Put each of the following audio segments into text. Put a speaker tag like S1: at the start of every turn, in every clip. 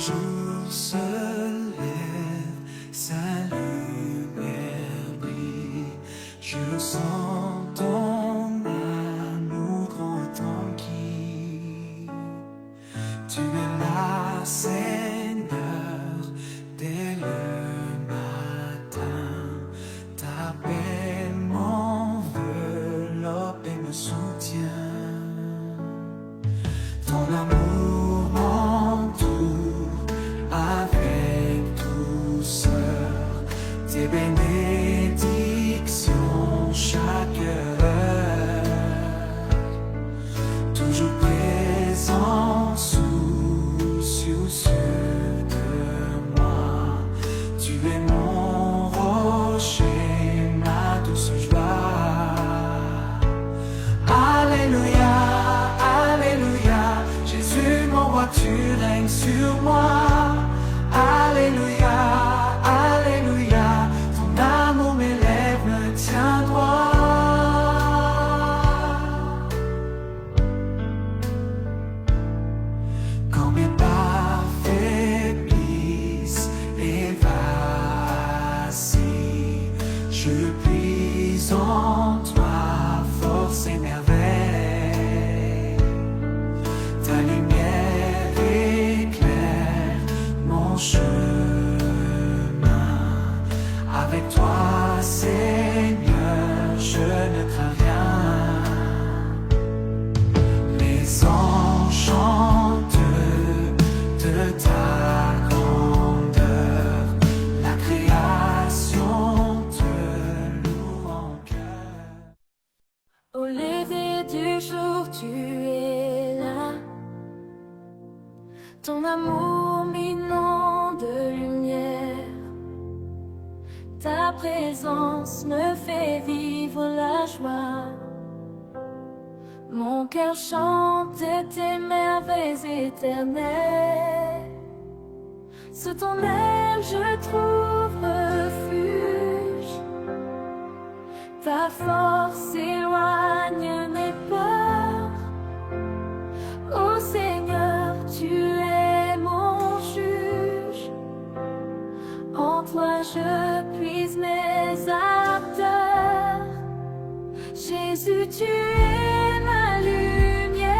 S1: jour se lève, sa lumière brille. Je sens ton amour grand tranquille. Tu es là, Seigneur, dès le matin. Ta paix m'enveloppe et me soutient. Ton amour m'entoure avec douceur. Tes bénédictions chaque heure. Toujours présent, soucieux de moi. Tu es mon rocher, ma douce joie. Alléluia, Alléluia, Jésus mon roi, tu règnes sur moi. Alléluia, Alléluia, ton amour m'élève, me tient droit. Quand mes pas faiblissent et vacillent, je puise en toi, force et merveille. Ta lumière éclaire mon chemin. Avec toi, Seigneur, je ne crains rien. Les anges chantent de ta grandeur. La création te loue en cœur.
S2: Au lever du jour, tu es là. Ton amour m'inonde de lumière. Ta présence me fait vivre la joie. Mon cœur chante tes merveilles éternelles. Sous ton aile je trouve refuge. Ta force éloigne mes peurs. Ô Seigneur, tu es mon juge. En toi je puise mes ardeurs. Jésus, tu es ma lumière.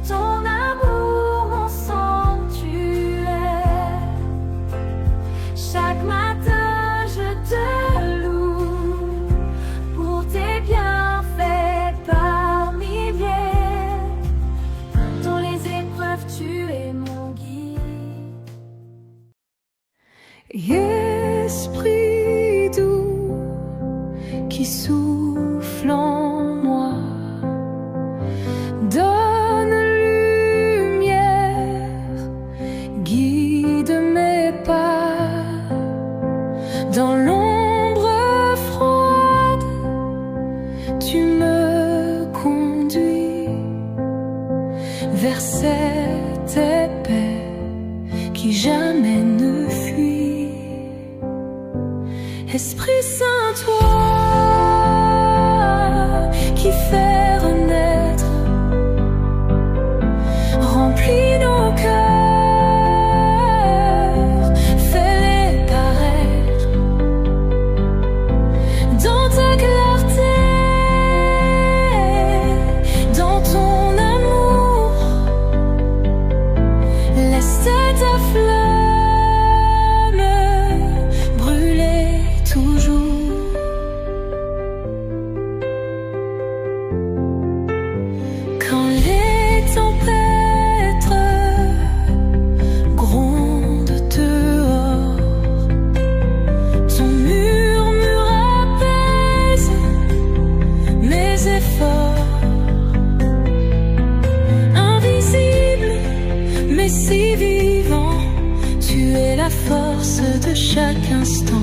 S2: Ton amour, mon sanctuaire. Chaque matin je te loue pour tes bienfaits par milliers. Dans les épreuves, tu es mon guide.
S3: Esprit doux qui souffle en moi, donne lumière, guide mes pas. Dans l'ombre froide, tu me conduis vers cette paix qui jamais ne fuit. Esprit Saint, toi qui fais renaître, remplis nos cœurs, fais-les paraître dans ta clarté, dans ton amour. Laisse ta flamme brûler toujours. Quand les tempêtes grondent dehors, ton murmure apaise mes efforts. Invisible mais si vivant, tu es la force de chaque instant.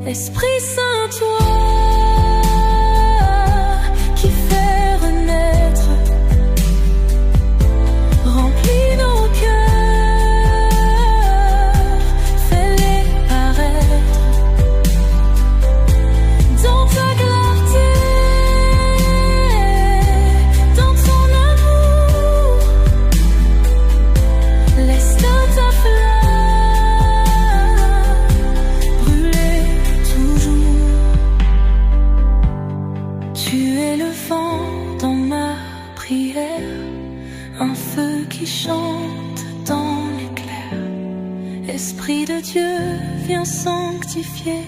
S3: Esprit Saint, toi qui fais renaître, remplis nos cœurs, fais-les paraître dans ta clarté, prière, un feu qui chante dans l'éclair. Esprit de Dieu, viens sanctifier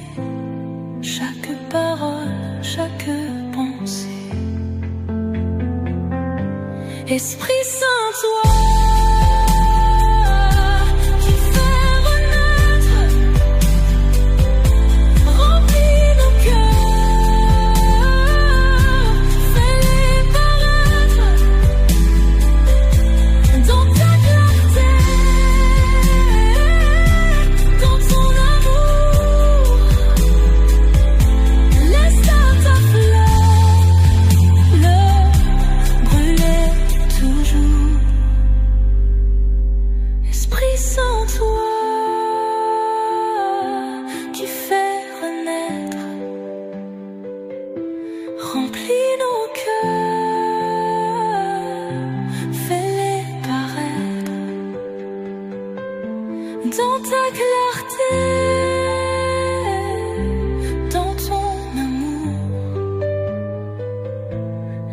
S3: chaque parole, chaque pensée. Esprit Saint, toi qui fais renaître, remplis nos cœurs, fais-les paraître dans ta clarté, dans ton amour. Laisse ta fleur brûler toujours. Esprit Saint, toi qui fais renaître, remplis nos cœurs, fais-les paraître dans ta clarté, dans ton amour.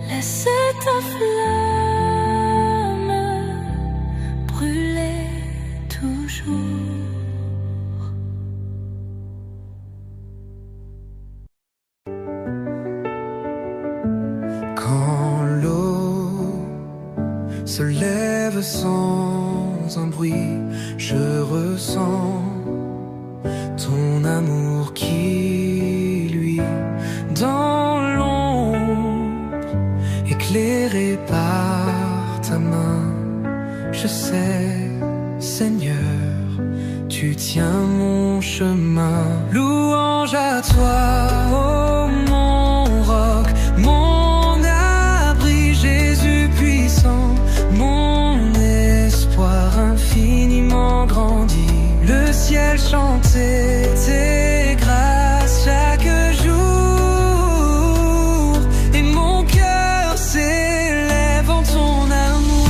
S3: Laisse ta flamme brûler toujours.
S1: Quand l'eau se lève sans un bruit, je ressens ton amour qui luit dans l'ombre, éclairé par ta main. Je sais, Seigneur, tu tiens mon chemin. Louange à toi, oh mon roc, mon abri, Jésus puissant, mon espoir infiniment grandi. Le ciel chantait tes grâces chaque jour, et mon cœur s'élève en ton amour.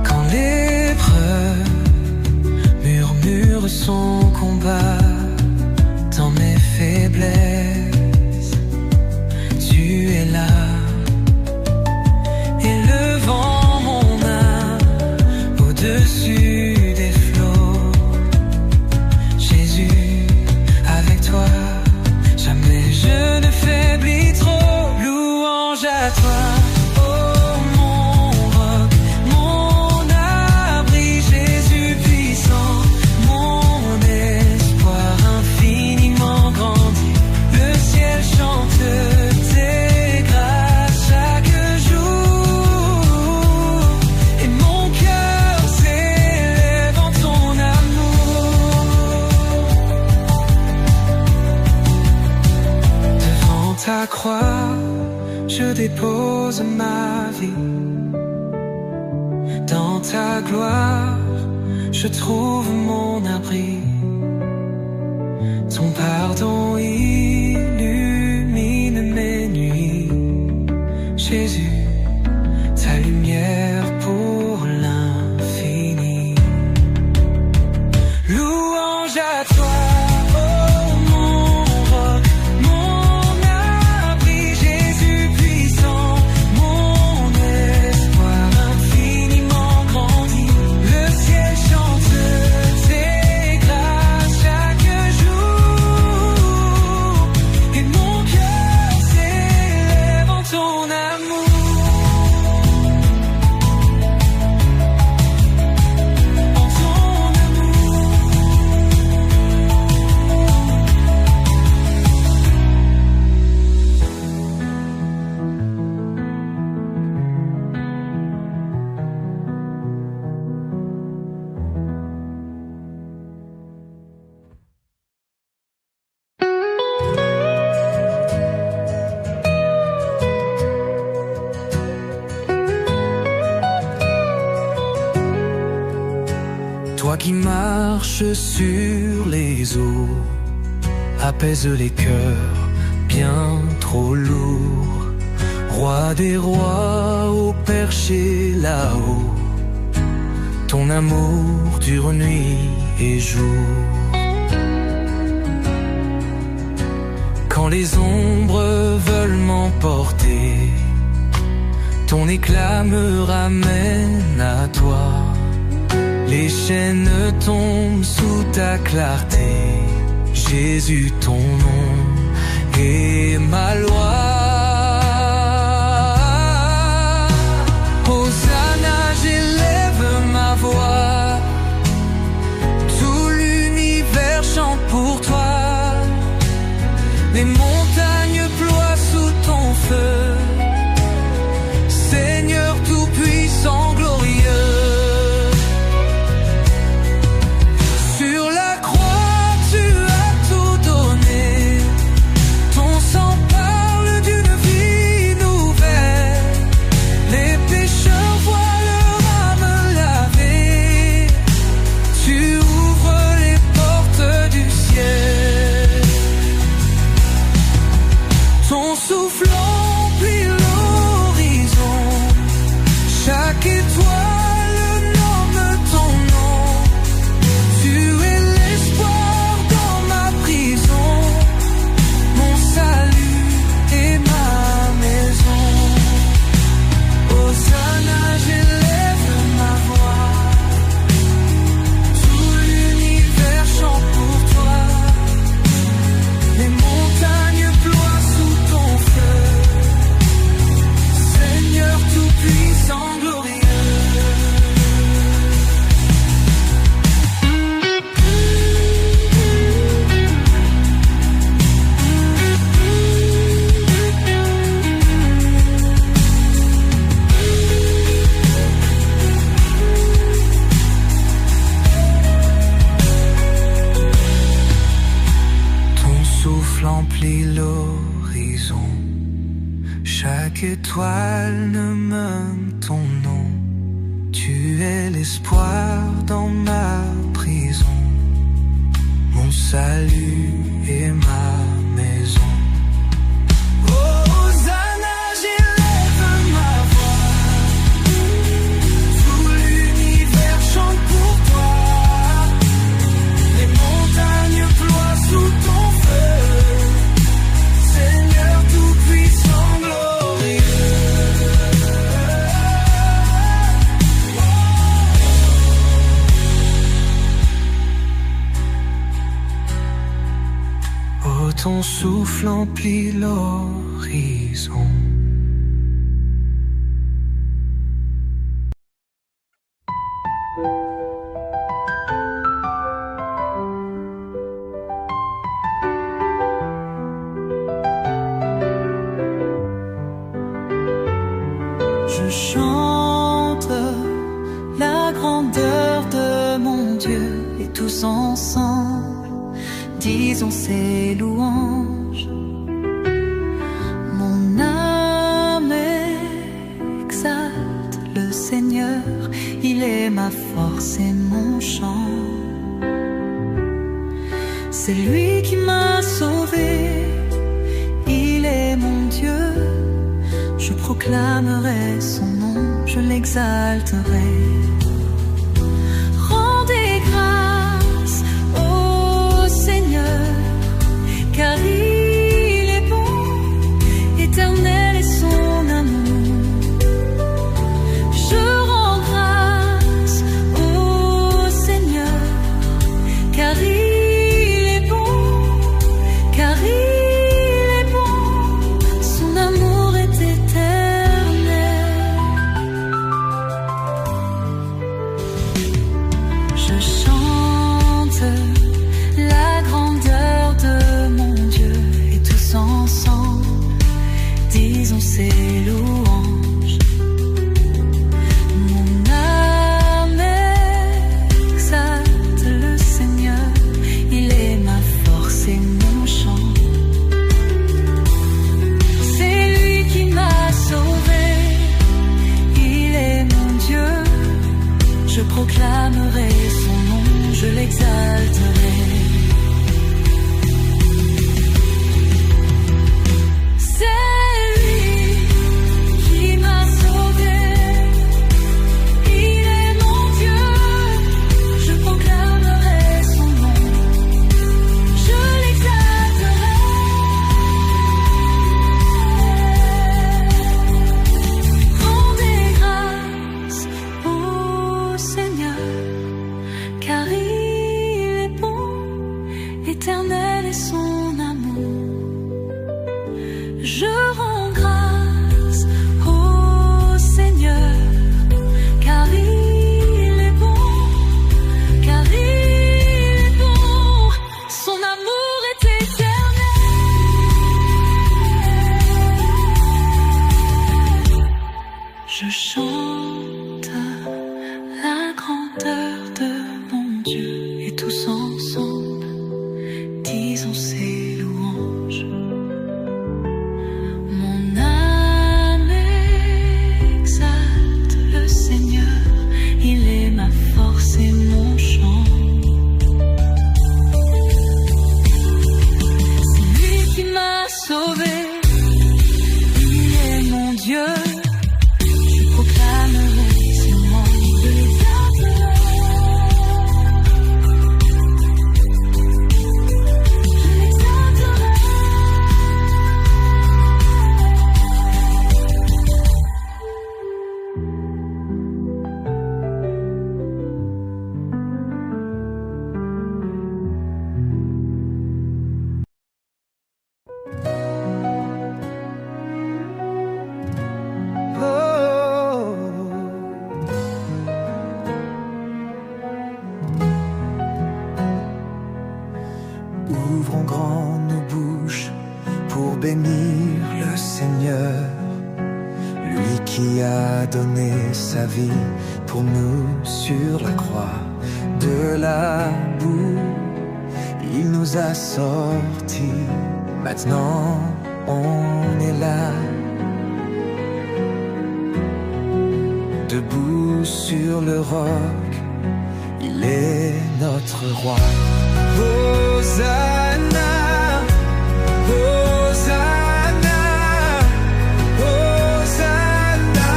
S1: Quand l'épreuve murmure son combat dans mes faiblesses, tu es là, élevant mon âme au-dessus des flots. Jésus, avec toi, jamais je ne faiblis trop. Louange à toi, oh mon roc, mon abri, Jésus puissant, mon espoir infiniment grandi. Le ciel chante tes grâces chaque jour, et mon cœur s'élève en ton amour. Devant ta croix, je dépose ma vie. Dans ta gloire, je trouve mon abri. Ton pardon illumine mes nuits. Jésus, ta lumière pour l'infini. Louange à toi, oh mon roc, mon abri, Jésus puissant, mon espoir infiniment grandi. Le ciel chante tes grâces chaque jour, et mon cœur s'élève en ton amour. En ton amour. Toi qui marches sur les eaux, apaise les cœurs bien trop lourds. Roi des rois au perché là-haut, ton amour dure nuit et jour. quand les ombres veulent m'emporter, ton éclat me ramène à toi. Les chaînes tombent sous ta clarté, Jésus ton nom est ma loi. Hosanna, j'élève ma voix, tout l'univers chante pour toi. Les montagnes ploient sous ton feu, Seigneur tout-puissant, glorieux. Sur la croix, tu as tout donné, ton sang parle d'une vie nouvelle. Les pécheurs voient leur âme lavée, tu ouvres les portes du ciel. Ton souffle emplit l'horizon, chaque étoile nomme ton nom. Tu es l'espoir dans ma prison, mon salut et ma maison. Hosanna, j'élève ma voix, tout l'univers chante pour toi. Les montagnes ploient sous ton feu, Seigneur tout-puissant, glorieux. Ton souffle emplit l'horizon, chaque étoile nomme ton nom. Tu es l'espoir dans ma prison, mon salut et ma maison. Hosanna, j'élève ma voix, tout l'univers chante pour toi. Les montagnes ploient sous ton feu, Seigneur tout-puissant, glorieux. Oh, ton souffle emplit l'horizon.
S3: Je chante la grandeur de mon Dieu et tous ensemble disons ses louanges. Mon âme exalte le Seigneur, il est ma force et mon chant. C'est lui qui m'a sauvé, il est mon Dieu. Je proclamerai son nom, je l'exalterai. Rendez grâce au Seigneur, car il est bon, éternel est son amour. Je rends grâce au Seigneur, car il est bon, car il est bon, son amour est éternel.
S4: bénir le Seigneur, lui qui a donné sa vie pour nous sur la croix. De la boue, il nous a sortis, maintenant on est là, debout sur le roc, il est notre roi. Hosanna, Hosanna, Hosanna,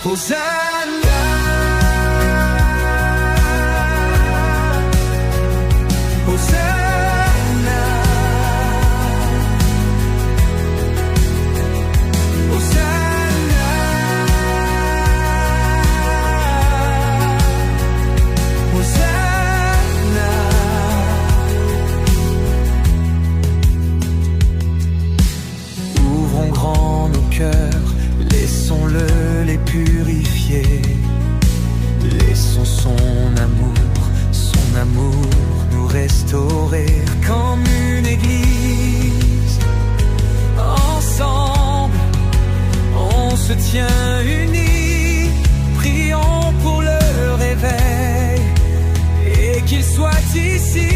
S4: Hosanna. Laissons-le les purifier, laissons son amour nous restaurer comme une église. Ensemble, on se tient unis, prions pour le réveil et qu'il soit ici.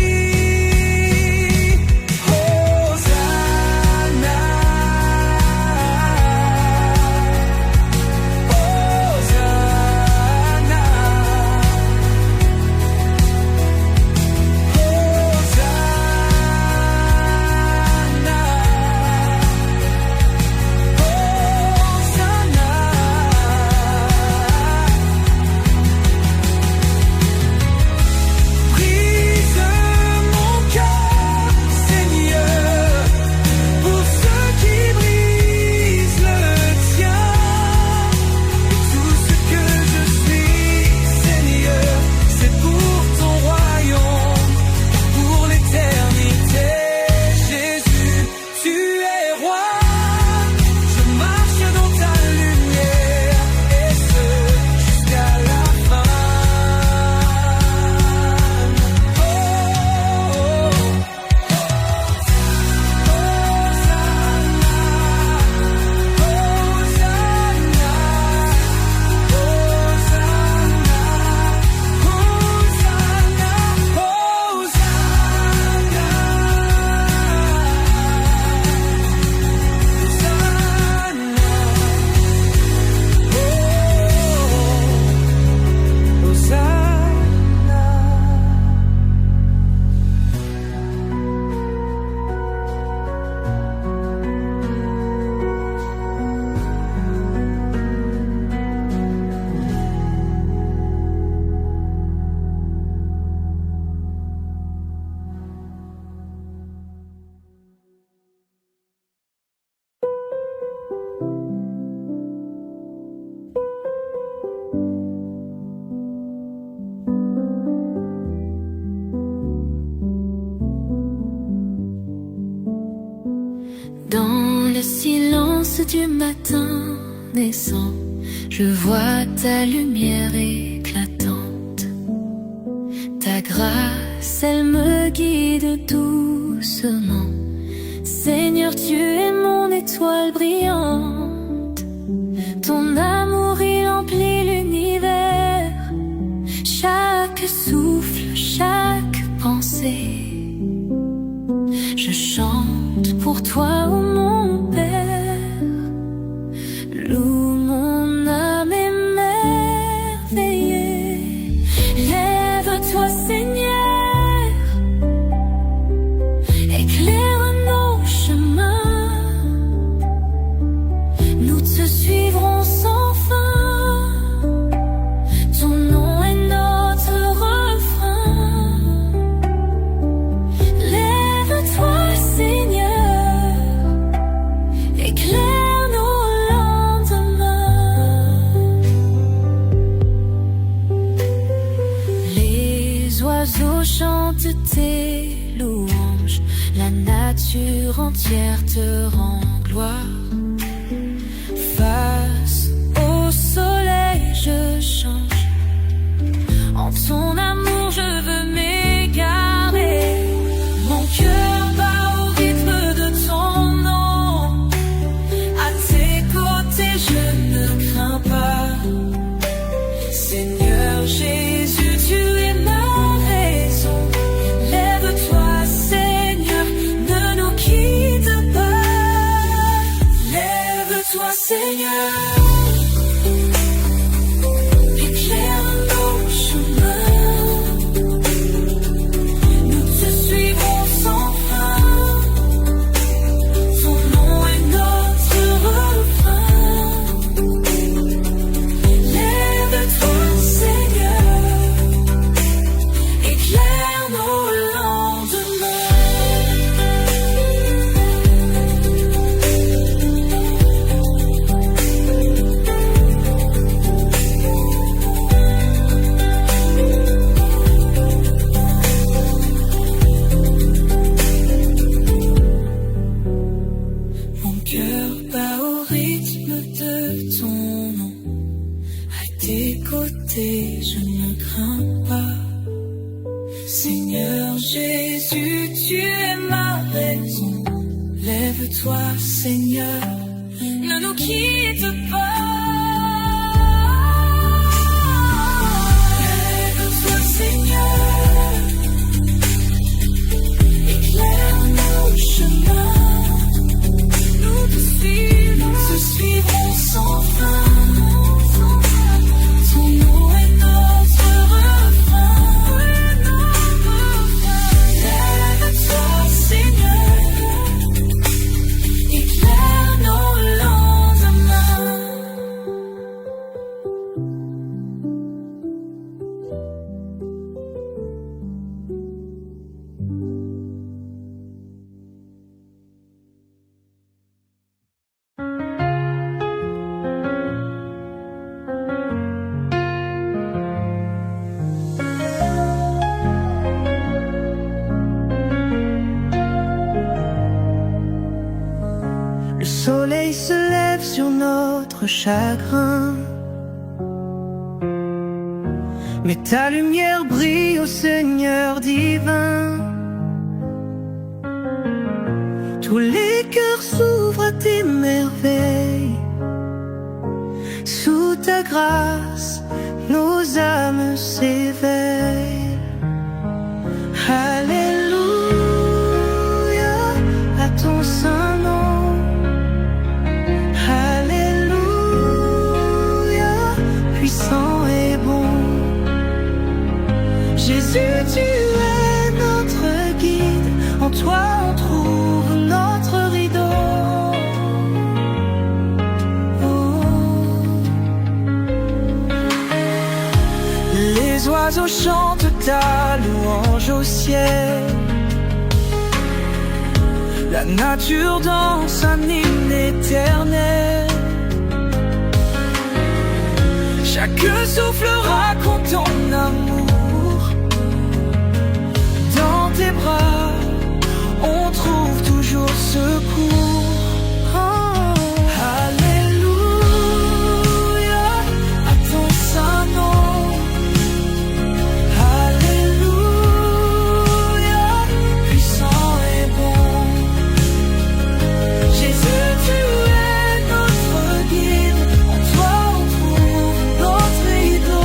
S2: Dans le silence du matin naissant, je vois ta lumière éclatante. Ta grâce, elle me guide doucement. Seigneur, tu es mon étoile brillante. Ton amour, il emplit l'univers. Chaque souffle, chaque pensée, je chante pour toi, ô mon Père. Loue mon âme émerveillée. Lève-toi, Seigneur, éclaire nos chemins. Nous te suivrons sans fin. Ton nom est notre refrain. Lève-toi, Seigneur, éclaire nos lendemains. Les oiseaux chantent tes louanges, la nature entière te rend gloire. Face au soleil, je change. En ton amour, je veux m'égarer. Mon cœur bat au
S1: Lève-toi, Seigneur, ne nous quitte pas. Lève-toi, Seigneur, éclaire nos chemins. Nous te suivrons sans fin. Ton nom est notre refrain. Lève-toi, Seigneur, éclaire nos lendemains.
S3: Le soleil se lève sur notre chagrin, mais ta lumière brille, ô Seigneur divin. Tous les cœurs s'ouvrent à tes merveilles. Sous ta grâce, nos âmes s'éveillent. Alléluia à ton saint nom. Alléluia, puissant et bon. Jésus, tu es notre guide. En toi on trouve notre rideau. Les oiseaux chantent ta louange au ciel. La nature danse un hymne éternel. Chaque souffle raconte ton amour. Dans tes bras, on trouve toujours secours. Oh. Alléluia à ton saint nom. Alléluia, puissant et bon. Jésus, tu es notre guide. En toi on trouve notre idole.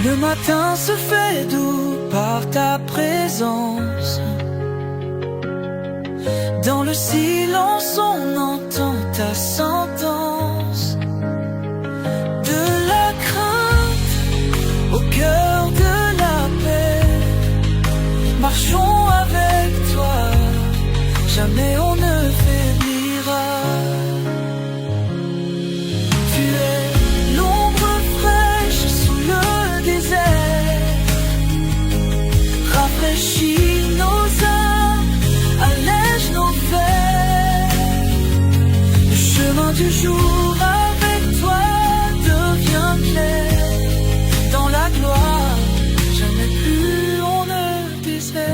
S3: Le matin se fait doux par ta présence. Dans le silence on entend ta sentence. De la crainte au cœur de la paix, marchons avec toi, jamais on ne faiblira. Tu es l'ombre fraîche sous le désert, rafraîchis nos âmes, allège nos peines. Le chemin du jour avec toi devient clair. Dans la gloire, jamais plus on ne déserte.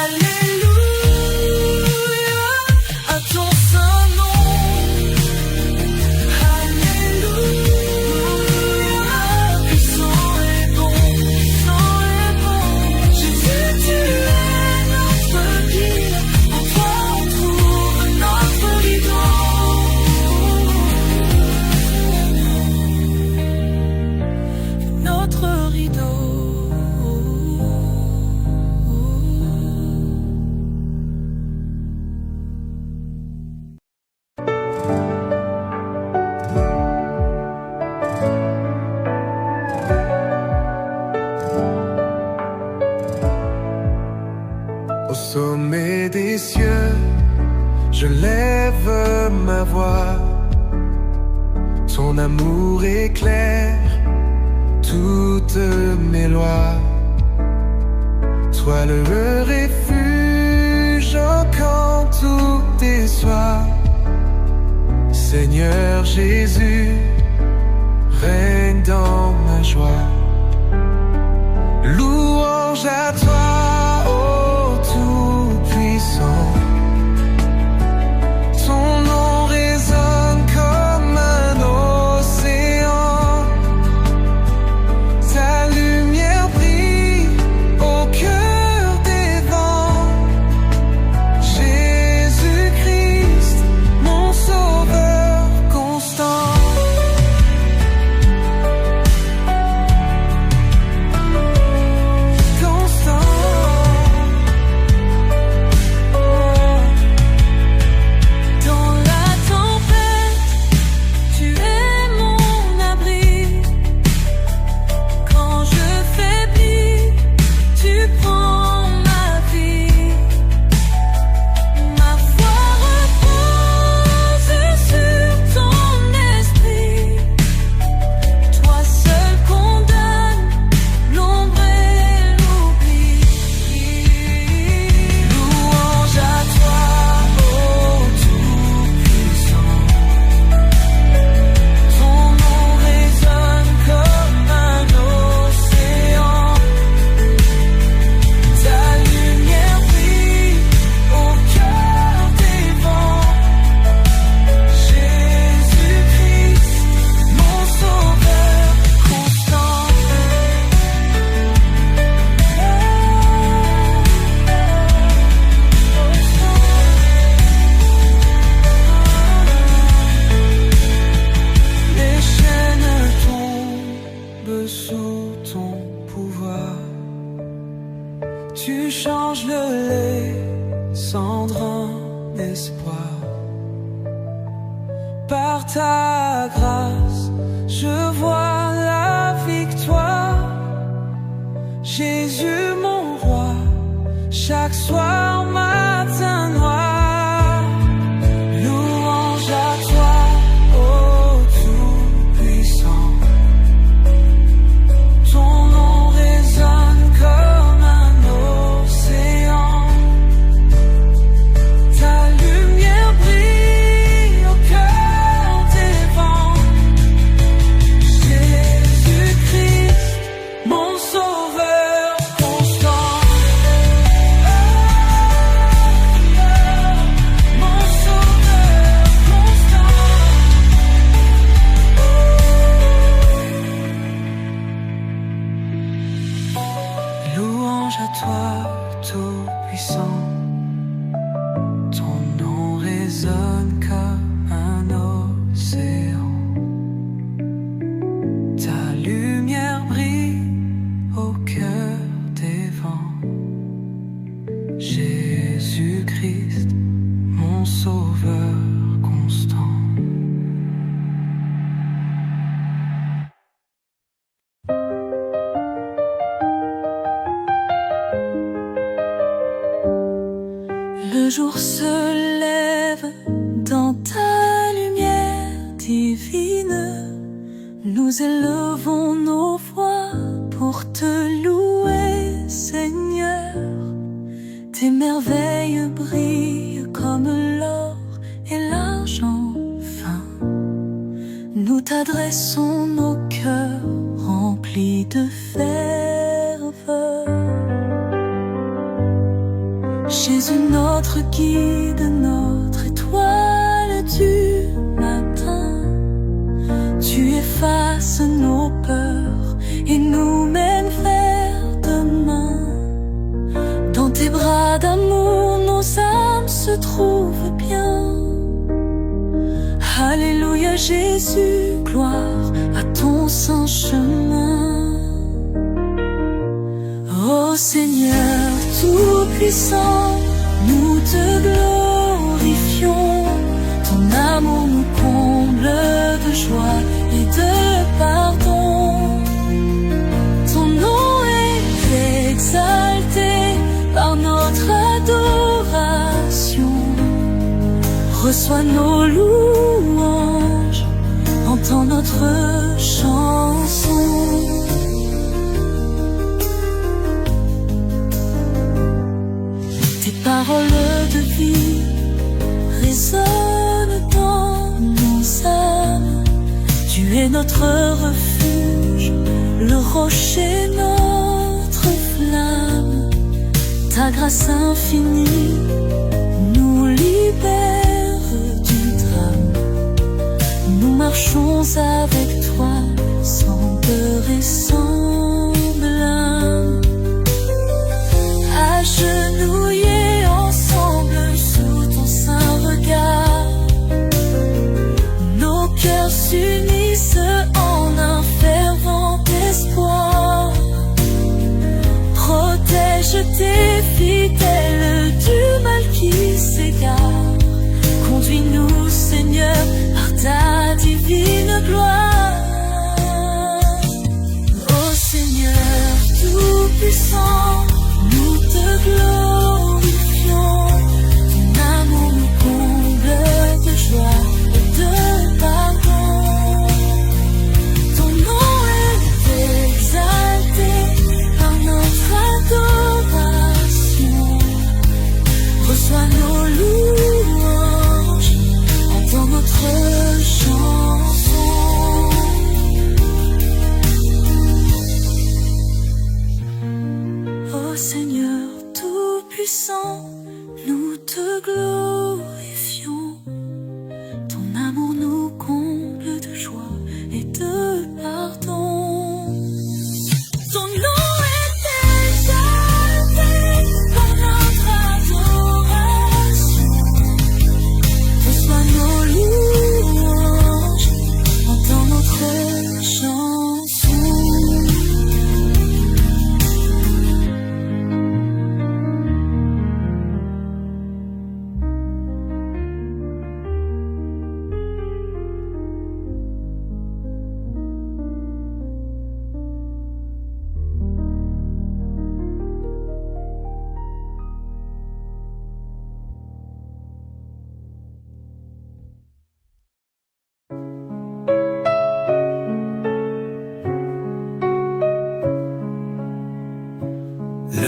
S3: Alléluia à ton saint nom. Alléluia, puissant et bon, puissant et bon. Jésus, tu es notre guide. En toi on trouve notre rideau. Notre rideau.
S4: Au sommet des cieux, je lève ma voix. Ton amour éclaire toutes mes lois. Toi le refuge quand tout déçoit. Seigneur Jésus, règne dans ma joie. Louange à toi, ô Tout-Puissant. Ton nom résonne comme un océan.
S1: ta grâce, je vois la victoire. Jésus mon roi, chaque soir, matin noir. Louange à toi, ô Tout-Puissant. Ton nom résonne comme un océan. Ta lumière brille au cœur des vents. Jésus-Christ, mon sauveur constant. Mon sauveur constant. Louange à toi, Tout-Puissant. Ton nom résonne comme un océan. Ta lumière brille au cœur des vents. Jésus-Christ, mon sauveur constant.
S3: Le jour se lève dans ta lumière divine. Nous élevons nos voix pour te louer, Seigneur. Tes merveilles brillent comme l'or et l'argent fin. Nous t'adressons nos cœurs remplis de ferveur. Jésus, notre guide, notre étoile du matin, tu effaces nos peurs et nous mènes vers demain. Dans tes bras d'amour, nos âmes se trouvent bien. Alléluia Jésus, gloire à ton saint chemin. Ô Seigneur Tout-Puissant, nous te glorifions. Ton amour nous comble de joie et de pardon. Ton nom est exalté par notre adoration. Reçois nos louanges, entends notre chanson. Tes paroles de vie résonnent dans nos âmes. Tu es notre refuge, le rocher, notre flamme. Ta grâce infinie nous libère du drame. Nous marchons avec toi sans peur et sans blâme. Agenouillés ensemble sous ton saint regard, nos cœurs s'unissent en un fervent espoir. Protège tes fidèles du mal qui s'égare. Conduis-nous, Seigneur, par ta divine gloire. Ô Seigneur Tout-Puissant, nous te glorifions. Ton amour nous comble de joie et de pardon. Ton nom est exalté par notre adoration. Reçois nos louanges, entends notre chant.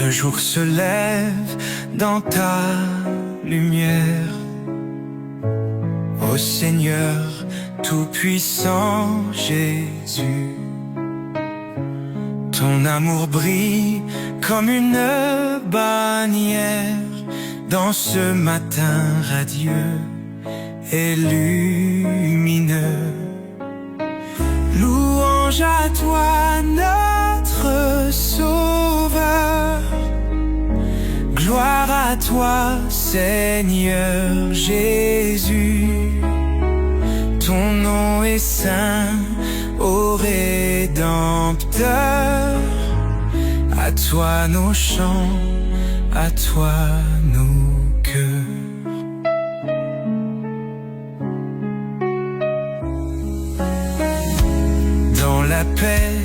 S4: Le jour se lève dans ta lumière. Ô Seigneur Tout-Puissant Jésus, ton amour brille comme une bannière dans ce matin radieux et lumineux. Louange à toi, notre Sauveur. Gloire à toi, Seigneur Jésus. Ton nom est saint, ô Rédempteur. À toi nos chants, à toi nos cœurs. Dans la paix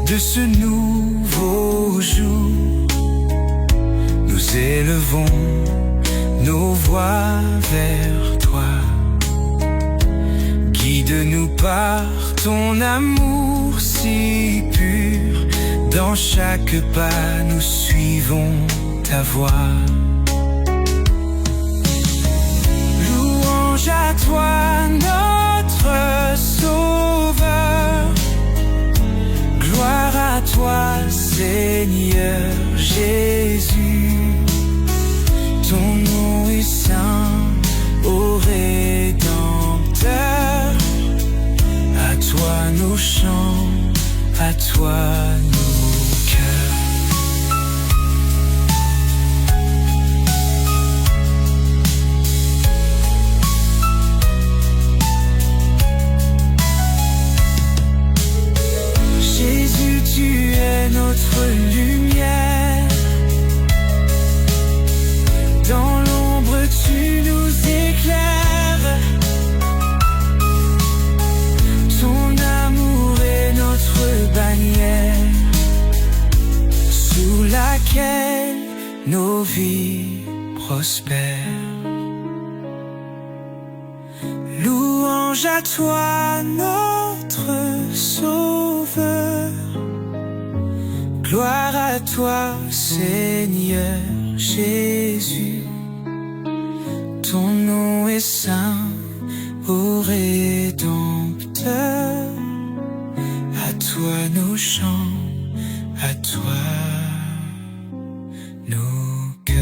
S4: de ce nouveau jour, nous élevons nos voix vers toi. Guide-nous par ton amour si pur. Dans chaque pas, nous suivons ta voix. Louange à toi, notre Sauveur. Gloire à toi, Seigneur Jésus. Ton nom est saint, ô Rédempteur. À toi nos chants, à toi nos cœurs. Jésus, tu es notre lumière. Dans l'ombre, tu nous éclaires. Ton amour est notre bannière, sous laquelle nos vies prospèrent. Louange à toi, notre Sauveur. Gloire à toi, Seigneur Jésus. Ton nom est saint, ô Rédempteur. À toi nos chants, à toi nos cœurs.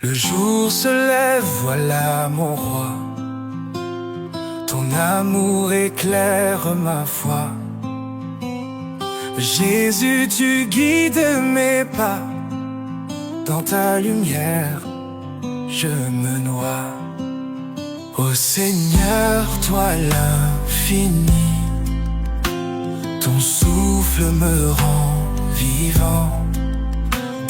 S4: Le jour se lève, voilà mon roi. Ton amour éclaire ma foi. Jésus, tu guides mes pas. Dans ta lumière, je me noie. Ô Seigneur, toi l'infini, ton souffle me rend vivant.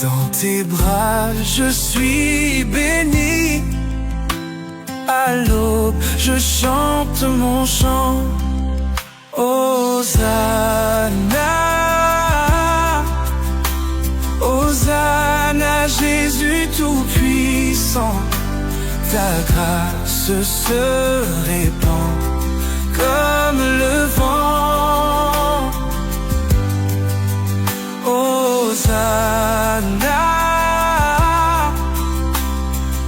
S4: Dans tes bras, je suis béni. À l'aube, je chante mon chant. Hosanna, Hosanna, Jésus tout-puissant. Ta grâce se répand comme le vent. Hosanna,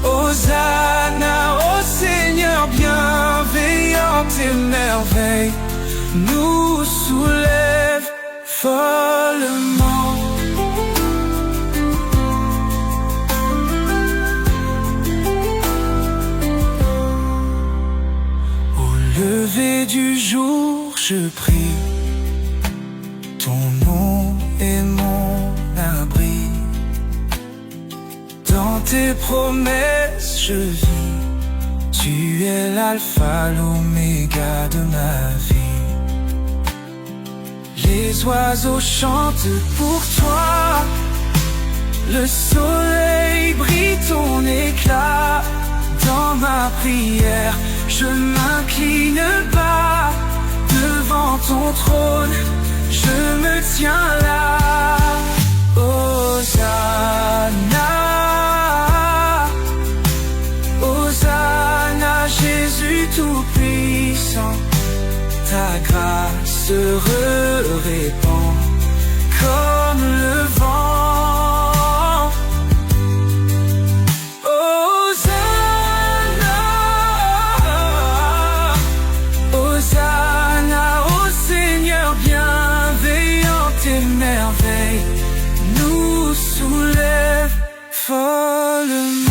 S4: Hosanna, ô Seigneur bienveillant, tes merveilles nous soulèvent follement. Au lever du jour, je prie. Ton nom est mon abri. Dans tes promesses je vis. Tu es l'alpha, l'oméga de ma vie. Les oiseaux chantent pour toi. Le soleil brille ton éclat. Dans ma
S1: prière, je m'incline bas devant ton trône, je me tiens là. Hosanna, Hosanna, Jésus tout-puissant, ta grâce se répand comme le vent. Hosanna, Hosanna au Seigneur bienveillant, tes merveilles nous soulèvent follement.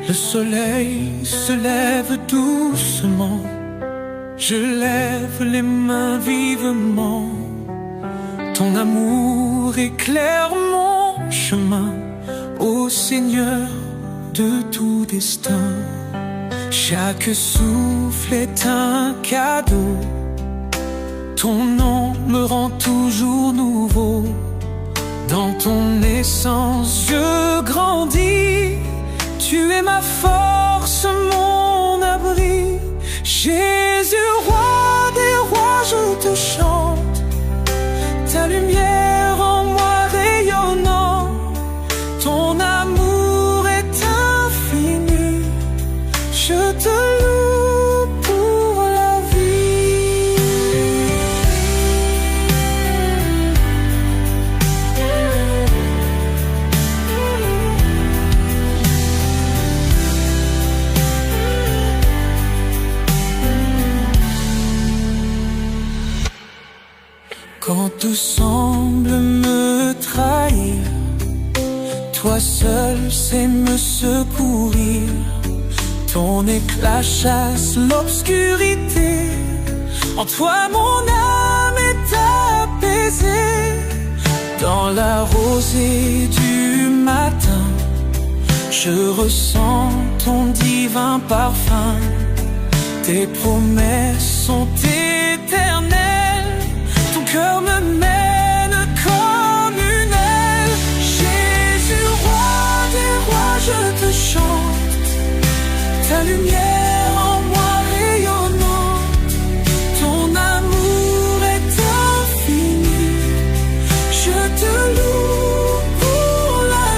S1: Le soleil se lève doucement, je lève les mains vivement. Ton amour éclaire mon chemin, ô Seigneur de tout destin. Chaque souffle est un cadeau, ton nom me rend toujours nouveau. Dans ton essence je grandis, tu es ma force, mon abri. Jésus, roi des rois, je te chante, ta lumière en moi rayonnant. Ton amour est infini, je te loue pour la vie. Quand tout semble me trahir, toi seul sais me secourir. Ton éclat chasse l'obscurité, en toi mon âme est apaisée. Dans la rosée du matin, je ressens ton divin parfum. Tes promesses sont éternelles, ton cœur me mène comme une aile. Jésus, roi des rois, je te chante, ta lumière en moi rayonnant. Ton amour est infini, je te loue pour la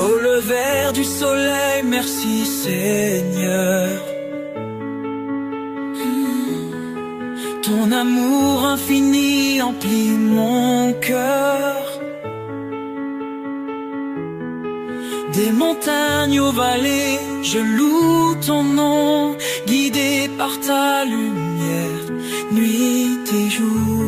S1: Au lever du soleil, merci Seigneur. Ton amour infini emplit mon cœur. Des montagnes aux vallées, je loue ton nom, guidé par ta lumière, nuit et jour.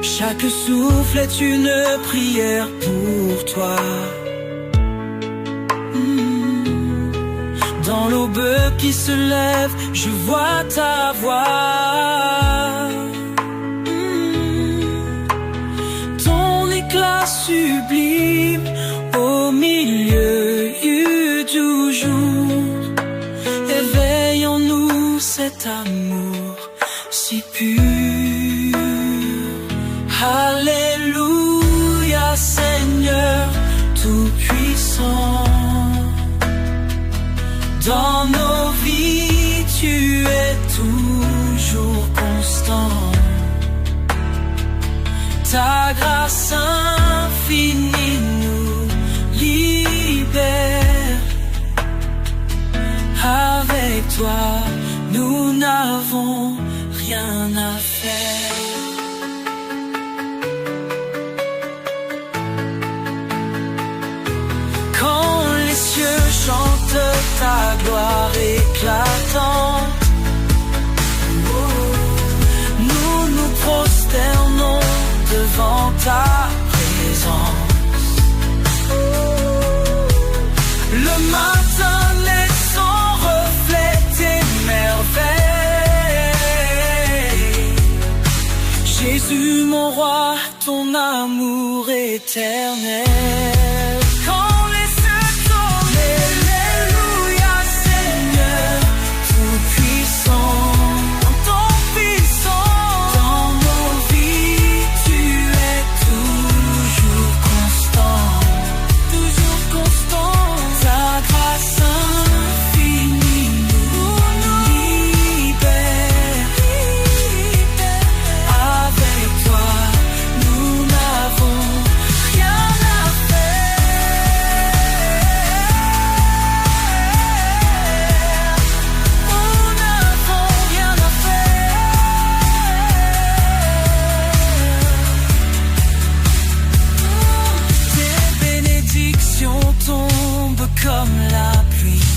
S1: Chaque souffle est une prière pour toi. Dans l'aube qui se lève, je vois ta voix. Ton éclat sublime au milieu du jour. Éveille en nous cet amour si pur. Alléluia Seigneur,
S3: Ta grâce infinie nous libère. Avec toi, nous n'avons rien à faire. Quand les cieux chantent ta gloire éclatante, nous nous prosternons devant ta présence. Le matin laisse son reflet tes merveilles. Jésus mon roi, ton amour éternel. Quand les cieux tournent, alléluia Seigneur, tout-puissant. Comme la pluie,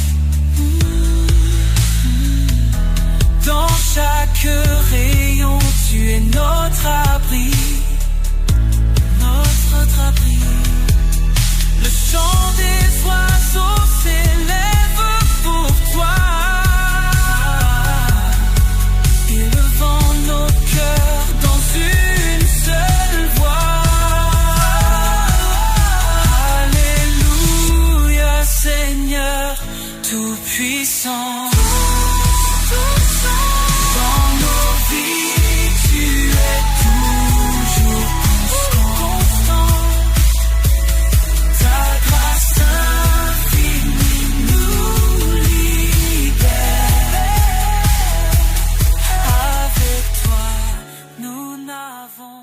S3: dans chaque rayon, tu es notre abri, notre abri. Le chant des oiseaux s'élève pour toi, élevant nos cœurs dans une seule voix. Seigneur tout-puissant, dans nos vies tu es toujours constant. Ta grâce infinie nous libère. Avec toi nous n'avons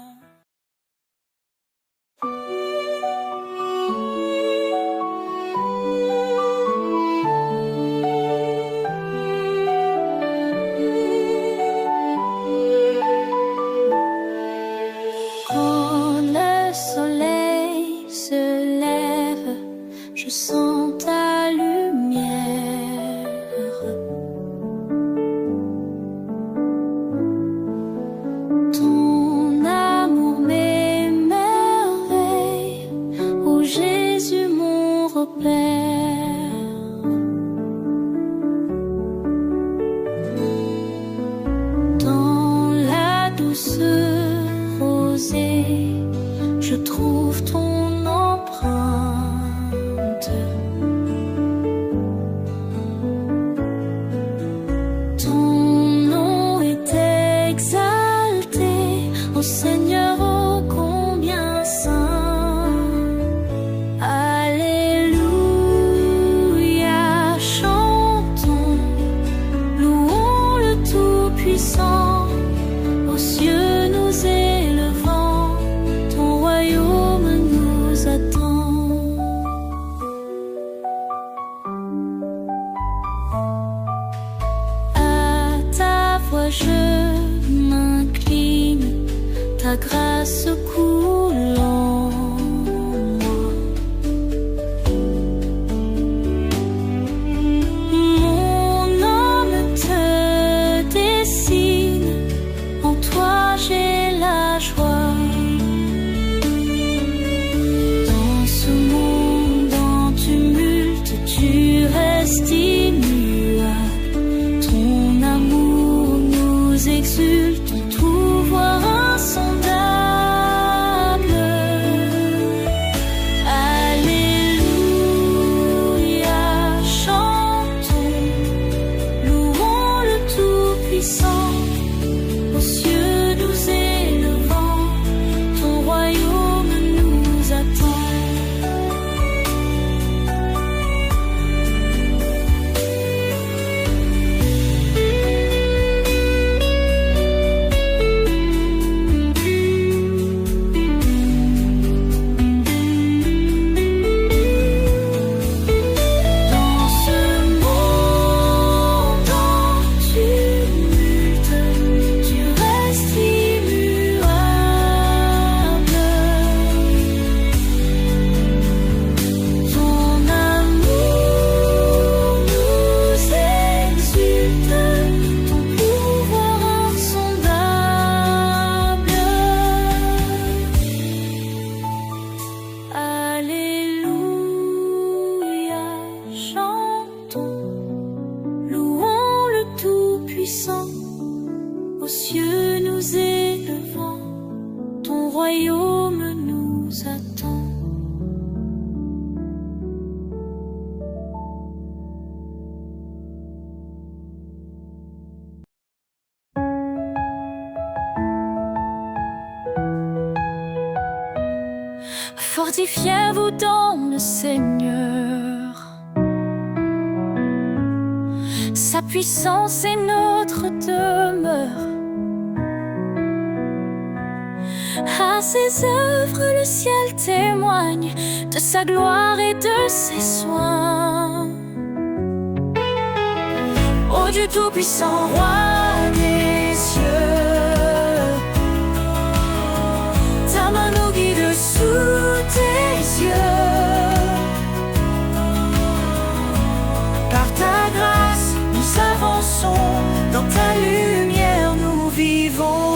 S3: je trouve ton empreinte. Ton nom est exalté, ô Seigneur, ô combien saint. Alléluia, chantons, louons le Tout-Puissant, aux cieux nous élevons, ton royaume nous attend. À ta voix je m'incline, ta grâce coule en moi. Mon âme te dessine, en toi j'ai la joie. Dans ce monde en tumulte, tu restes immuable. Ton amour nous exulte, tout voir insondable.
S2: royaume nous attend. Fortifiez-vous dans le Seigneur. Sa puissance est notre demeure. À ses œuvres, le ciel témoigne de sa gloire et de ses soins. Ô Dieu tout-puissant, roi des cieux, ta main nous guide sous tes yeux. Par ta grâce, nous avançons, dans ta lumière nous vivons.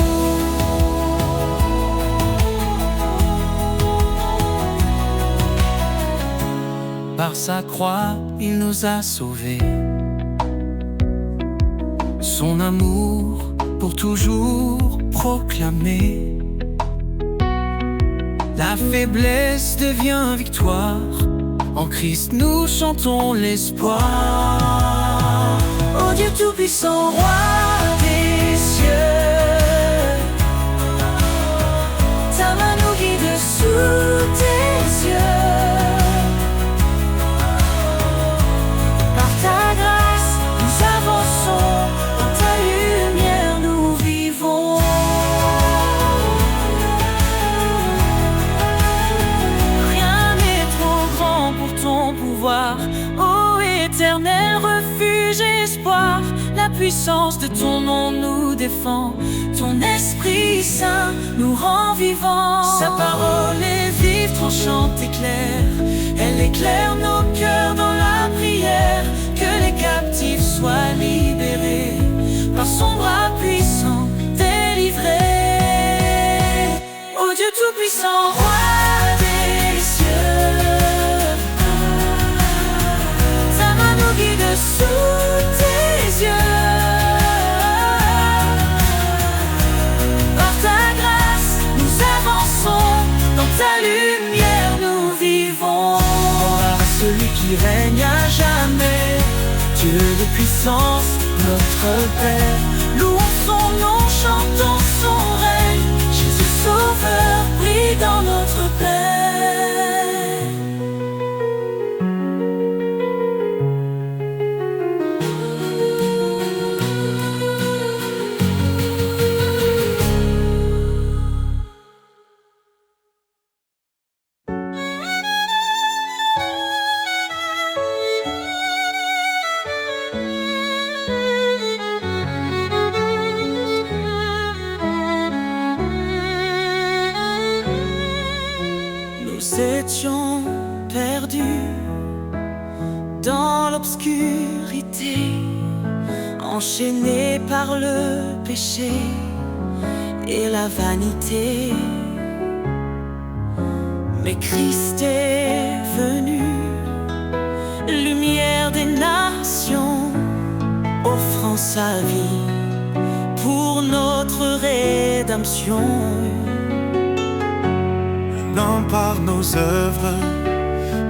S4: Par sa croix, il nous a sauvés. Son amour pour toujours proclamé. La faiblesse devient victoire. En Christ nous chantons l'espoir.
S3: Ô Dieu tout-puissant, roi des cieux, ta main nous guide sous tes yeux. Par ta grâce, nous avançons, dans ta lumière nous vivons.
S2: Rien n'est trop grand pour ton pouvoir, ô éternel refuge et espoir. La puissance de ton nom nous défend, ton Esprit Saint nous rend vivants.
S3: Sa parole est vive, tranchante et claire. Elle éclaire nos cœurs dans la prière. Que les captifs soient libérés, par son bras puissant délivrés. Ô Dieu tout-puissant, roi des cieux, ta main nous guide sous tes yeux. Par ta grâce, nous avançons, dans ta lumière nous vivons.
S4: Gloire à celui qui règne à jamais, Dieu de puissance, notre Père.
S3: Louons son nom, chantons son règne. Jésus Sauveur brille dans notre paix. Nous étions perdus dans l'obscurité, enchaînés par le péché et la vanité. Mais Christ est venu, lumière des nations, offrant sa vie pour notre rédemption.
S5: Non par nos œuvres,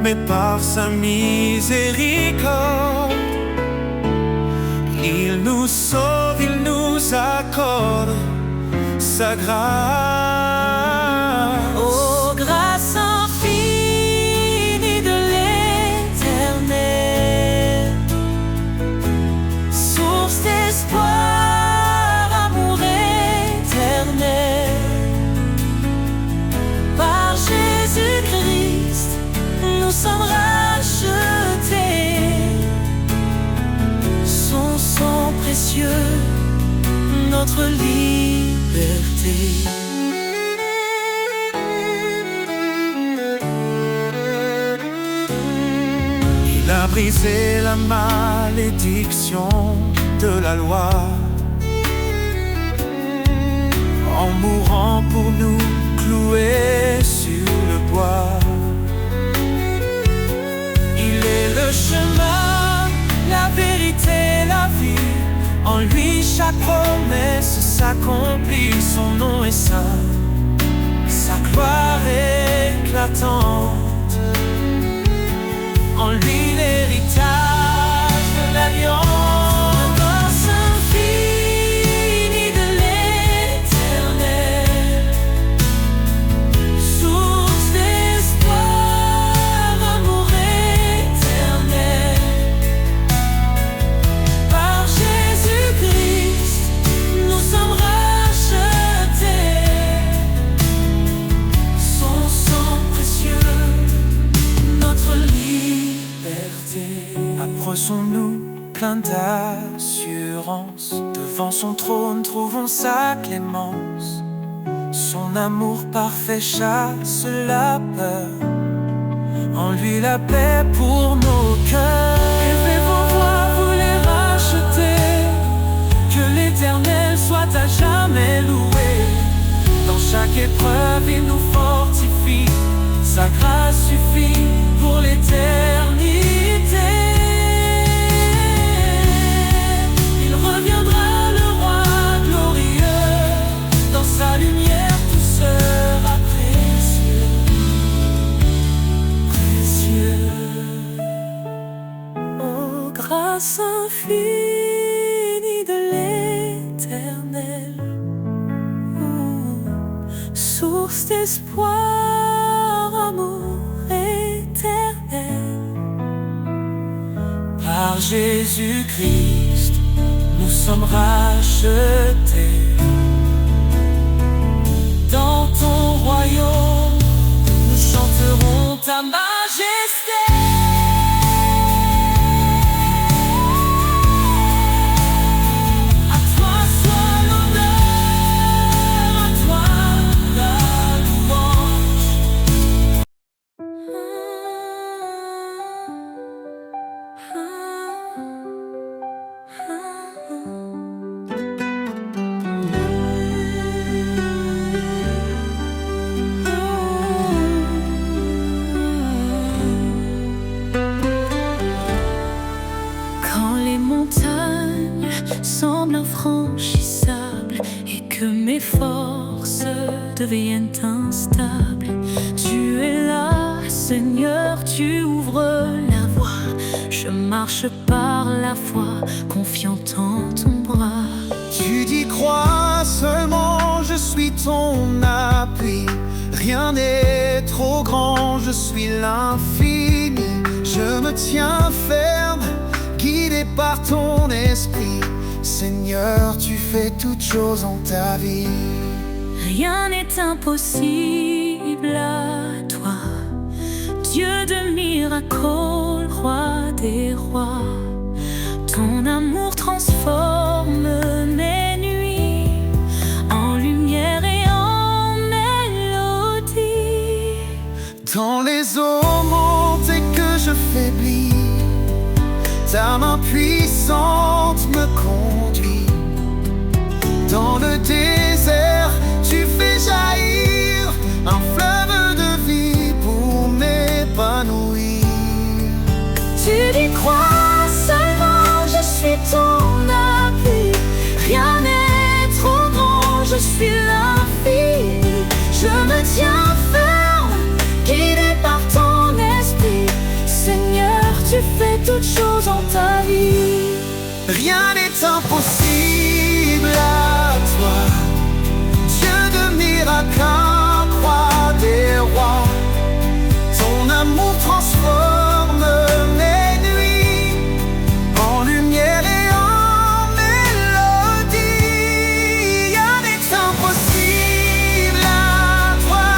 S5: mais par sa miséricorde. Il nous sauve, il nous accorde sa grâce.
S3: Ô grâce infinie de l'Éternel, source d'espoir, amour éternel. Par Jésus-Christ, nous sommes rachetés. Son sang précieux, notre liberté.
S5: Il a brisé la malédiction de la loi en mourant pour nous cloué sur le bois.
S3: Il est le chemin, la vérité, la vie. En lui chaque promesse s'accomplit. Son nom est saint,
S5: attendent en lui l'héritage de l'alliance.
S2: Grâce infinie de l'Éternel, source d'espoir, amour éternel. Par Jésus-Christ, nous sommes rachetés. Son sang précieux, notre liberté.
S5: Approchons-nous plein d'assurance. Devant son trône, trouvons sa clémence. Son amour parfait chasse la peur. En lui la paix pour nos cœurs.
S2: Élevez vos voix, vous les rachetez. Que l'Éternel soit à jamais loué.
S5: Dans chaque épreuve, il nous fortifie. Sa grâce suffit pour l'éternité.
S2: Il reviendra le roi glorieux. Dans sa lumière tout sera précieux. Précieux. Oh, grâce infinie de l'Éternel, source d'espoir, amour éternel.
S5: Par Jésus-Christ, nous sommes rachetés.
S2: Dans ton royaume, nous chanterons ta majesté. À toi soit l'honneur, à toi la louange. Quand les montagnes semblent infranchissables et que mes forces deviennent instables, tu es là, Seigneur, tu ouvres la voie. Je marche par la foi, confiant en ton bras.
S5: Tu dis crois seulement, je suis ton appui. Rien n'est trop grand, je suis l'infini. Je me tiens ferme, guidé par ton esprit. Seigneur, tu fais toutes choses en ta vie.
S2: Rien n'est impossible à toi, Dieu de miracles, roi des rois. Ton amour transforme mes nuits en lumière et en mélodie.
S5: Dans les eaux montées que je faiblis, ta main puissante me conduit. Dans le désert, tu fais jaillir un fleuve de vie pour m'épanouir.
S2: Tu dis crois seulement, je suis ton appui. Rien n'est trop grand, je suis l'infini. Je me tiens ferme, guidé par ton esprit. Seigneur, tu fais toutes choses en ta vie.
S5: Rien n'est impossible à toi, Dieu de miracles, roi des rois. Ton amour transforme mes nuits en lumière et en mélodie. Rien n'est impossible à toi,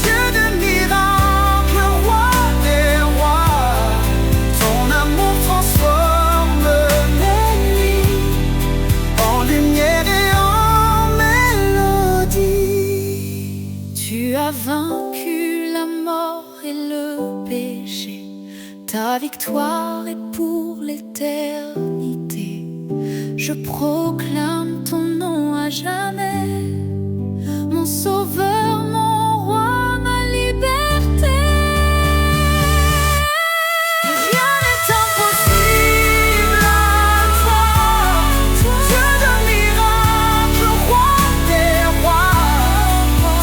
S5: Dieu de miracles, roi des rois. Ton amour transforme mes nuits en lumière et en mélodie.
S2: Tu as vaincu la mort et le péché. Ta victoire est pour l'éternité. Je proclame ton nom à jamais, mon sauveur, mon roi, ma liberté. Rien n'est impossible à toi, Dieu de miracles, roi des rois.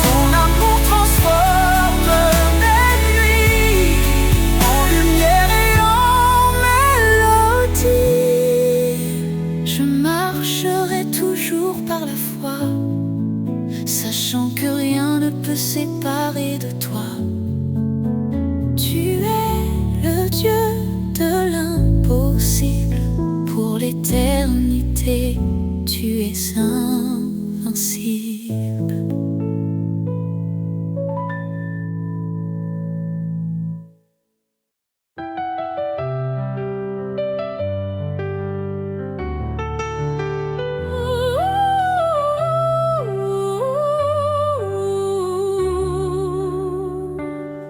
S5: Ton amour transforme
S2: sachant que rien ne peut séparer de toi. Tu es le Dieu de l'impossible, pour l'éternité, tu es invincible.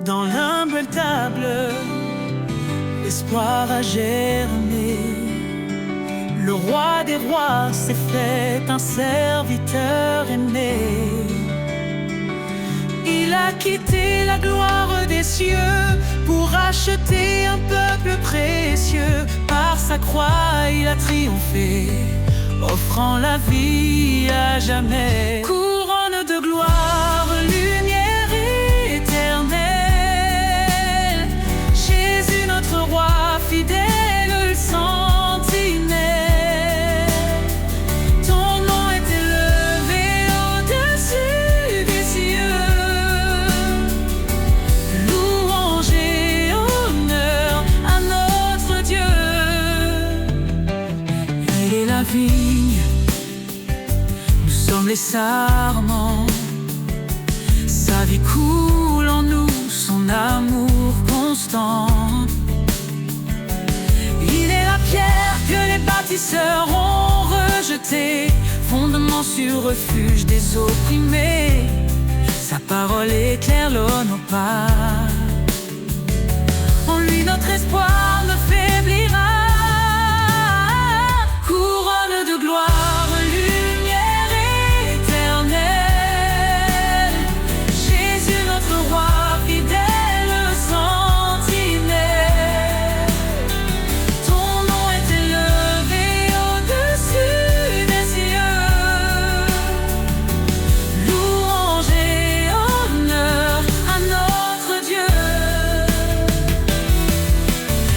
S3: Dans l'humble table, l'espoir a germé. Le roi des rois s'est fait un serviteur aimé. Il a quitté la gloire des cieux pour acheter un peuple précieux. Par sa croix, il a triomphé, offrant la vie à jamais. Couronne de gloire, lumière éternelle, Jésus notre roi fidèle, le sentinelle. Ton nom est élevé au-dessus des cieux. Louange et honneur à notre Dieu. Il est la vigne, nous sommes les sarments. Sa vie coule en nous, son amour constant. Il est la pierre que les bâtisseurs ont rejetée, fondement sur refuge des opprimés. Sa parole éclaire nos pas. En lui notre espoir ne faiblira. Couronne de gloire, lumière éternelle, Jésus notre roi fidèle, sentinelle. Ton nom est élevé au-dessus des cieux. Louange et honneur à notre Dieu.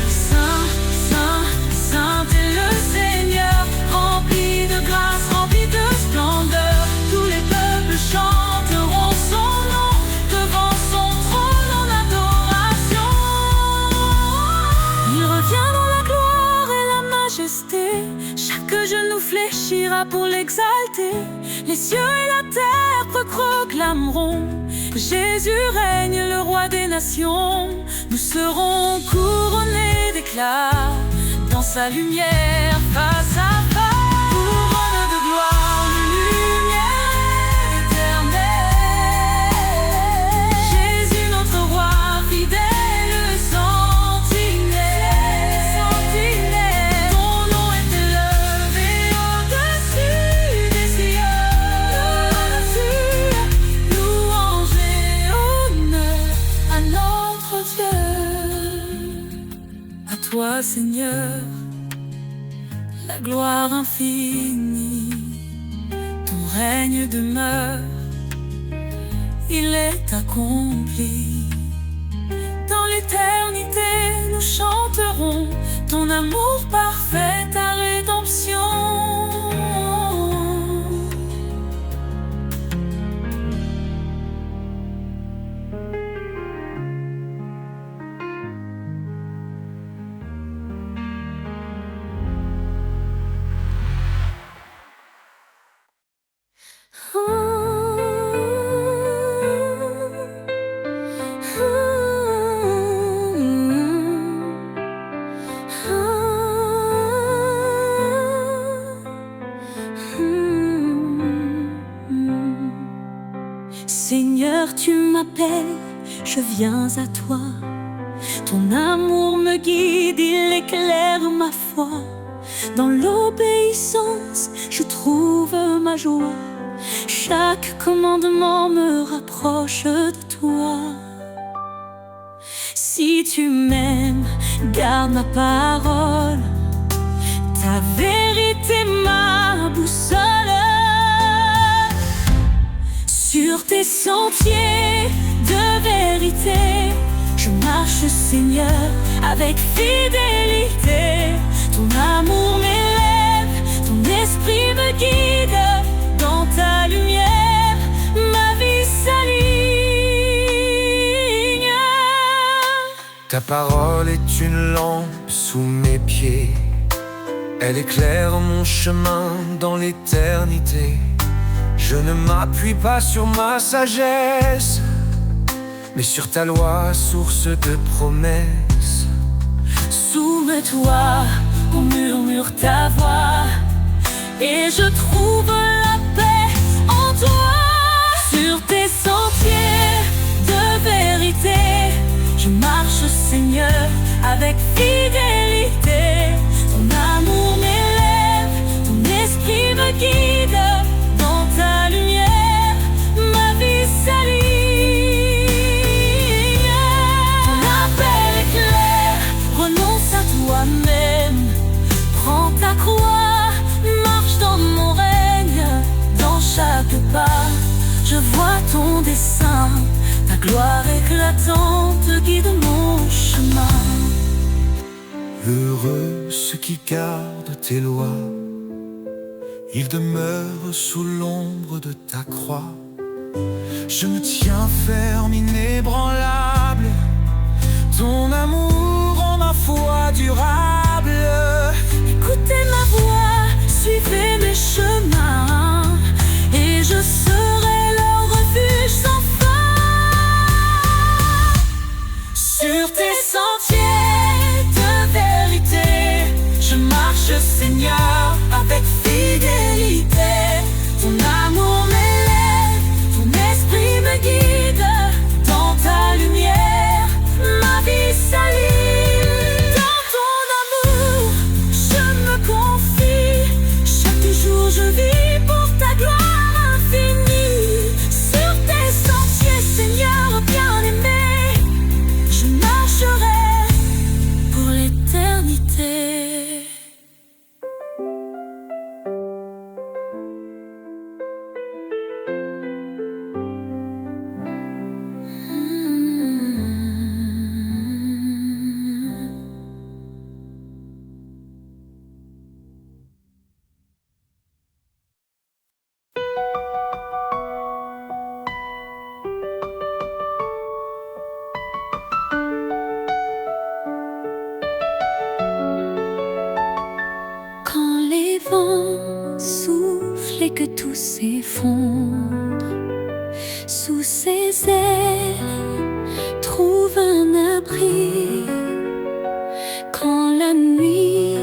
S3: Saint, saint, saint est le Seigneur, rempli de grâce, rempli de splendeur. Tous les peuples chanteront son nom devant son trône en adoration. Il revient dans la gloire et la majesté, chaque genou fléchira pour l'exalter. Les cieux et la terre proclameront que Jésus règne, le roi des nations. Nous serons couronnés d'éclat dans sa lumière face à face. Couronne de gloire, lumière éternelle, Jésus notre roi fidèle, sentinelle. Ton nom est élevé au-dessus des cieux. Louange et honneur à notre Dieu. À toi, Seigneur, la gloire infinie. Ton règne demeure, il est accompli. Dans l'éternité, nous chanterons ton amour parfait, ta rédemption. Seigneur, tu m'appelles, je viens à toi. Ton amour me guide, il éclaire ma foi. Dans l'obéissance, je trouve ma joie. Chaque commandement me rapproche de toi. Si tu m'aimes, garde ma parole. Ta vérité, ma boussole. Sur tes sentiers de vérité, je marche, Seigneur, avec fidélité. Ton amour m'élève, ton esprit me guide. Dans ta lumière, ma
S4: Ta parole est une lampe sous mes pieds. Elle éclaire mon chemin dans l'éternité. Je ne m'appuie pas sur ma sagesse, mais sur ta loi, source de promesses.
S2: Soumets-toi, on murmure ta voix, et je trouve la paix en toi. Sur tes sentiers de vérité, je marche, Seigneur, avec fidélité. Ton amour m'élève, ton esprit me guide. Dans ta lumière, ma vie s'aligne. Ton appel est clair, renonce à toi-même. Prends ta croix, marche dans mon règne. Dans chaque pas, je vois ton dessein. Ta gloire éclatante guide mon chemin.
S4: Heureux ceux qui gardent tes lois, ils demeurent sous l'ombre de ta croix. Je me tiens ferme, inébranlable. Ton amour rend ma foi durable.
S2: Écoutez ma voix, suivez mes chemins, et je serai leur refuge sans fin. Sur tes sentiers de vérité, je marche, Seigneur, avec fidélité. Ton amour m'élève, ton esprit me guide. Dans ta lumière, ma vie s'aligne. Dans ton amour, je me confie. Chaque jour je vis pour ta gloire infinie. Sur tes sentiers, Seigneur bien-aimé, je marcherai pour l'éternité. Quand les vents soufflent et que tout s'effondre, sous ses ailes, trouve un abri. Quand la nuit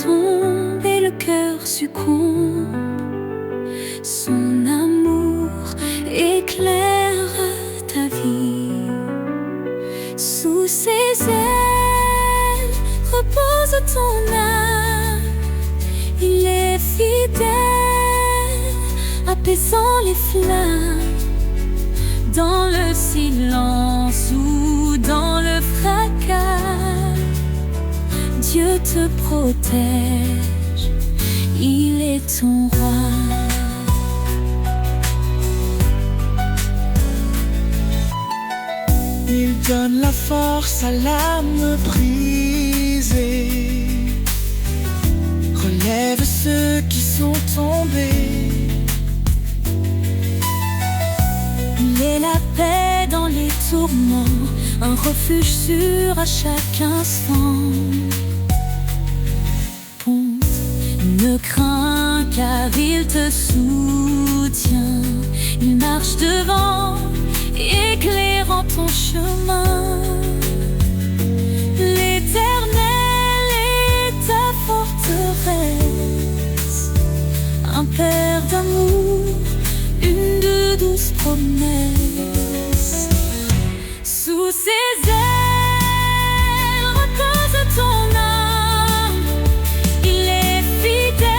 S2: tombe et le cœur succombe, son amour éclaire ta vie. Sous ses ailes, repose ton âme. Il est fidèle, apaisant les flammes. Dans le silence ou dans le fracas, Dieu te protège, il est ton roi.
S5: Il donne la force à l'âme brisée, relève ceux qui sont tombés.
S2: Il est la paix dans les tourments, un refuge sûr à chaque instant. Ponte, ne crains car il te soutient. Il marche devant, éclairant ton chemin. L'Éternel est ta forteresse, un Père d'amour, une de douces promesses. Sous ses ailes repose ton âme. Il est fidèle,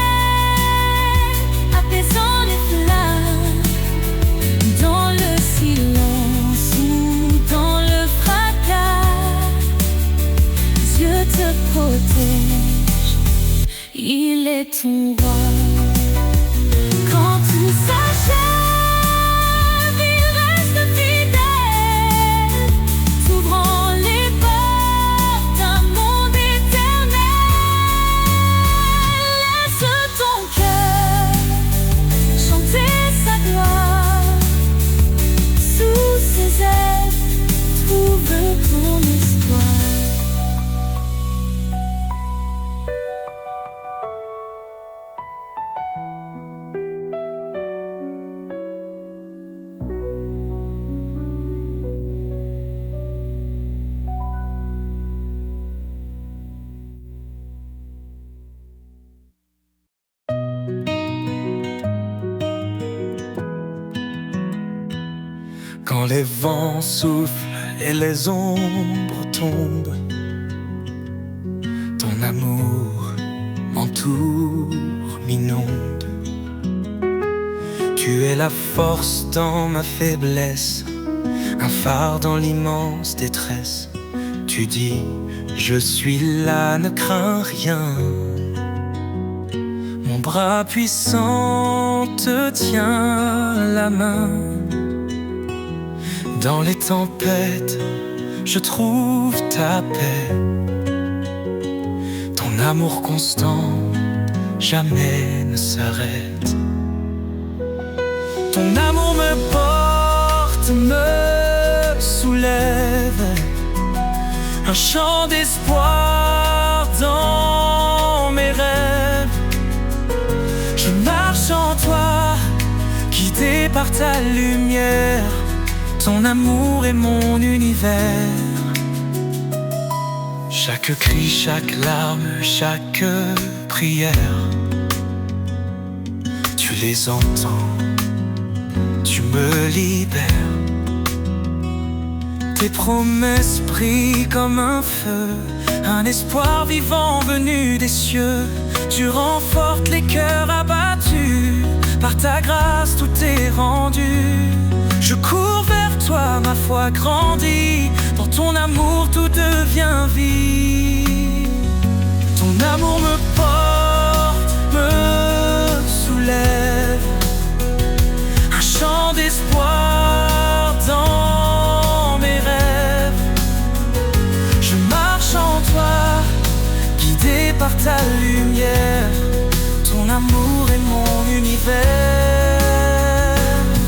S2: apaisant les flammes. Dans le silence ou dans le fracas, Dieu te protège, il est ton roi. Quand tout s'achève, il reste fidèle, t'ouvrant les portes d'un monde éternel. Laisse ton cœur chanter sa gloire. Sous ses ailes, trouve ton espoir.
S4: Quand les vents soufflent et les ombres tombent, ton amour m'entoure, m'inonde. Tu es la force dans ma faiblesse, un phare dans l'immense détresse. Tu dis, je suis là, ne crains rien. Mon bras puissant te tient la main. Dans les tempêtes, je trouve ta paix. Ton amour constant, jamais ne s'arrête. Ton amour me porte, me soulève. Un chant d'espoir dans mes rêves. Je marche en toi, guidé par ta lumière. Ton amour est mon univers. Chaque cri, chaque larme, chaque prière, tu les entends, tu me libères. Tes promesses brillent comme un feu, un espoir vivant venu des cieux. Tu renforces les cœurs abattus, par ta grâce tout est rendu. Je cours vers toi, ma foi grandit, dans ton amour tout devient vie. Ton amour me porte, me soulève, un chant d'espoir dans mes rêves. Je marche en toi, guidé par ta lumière. Ton amour est mon univers.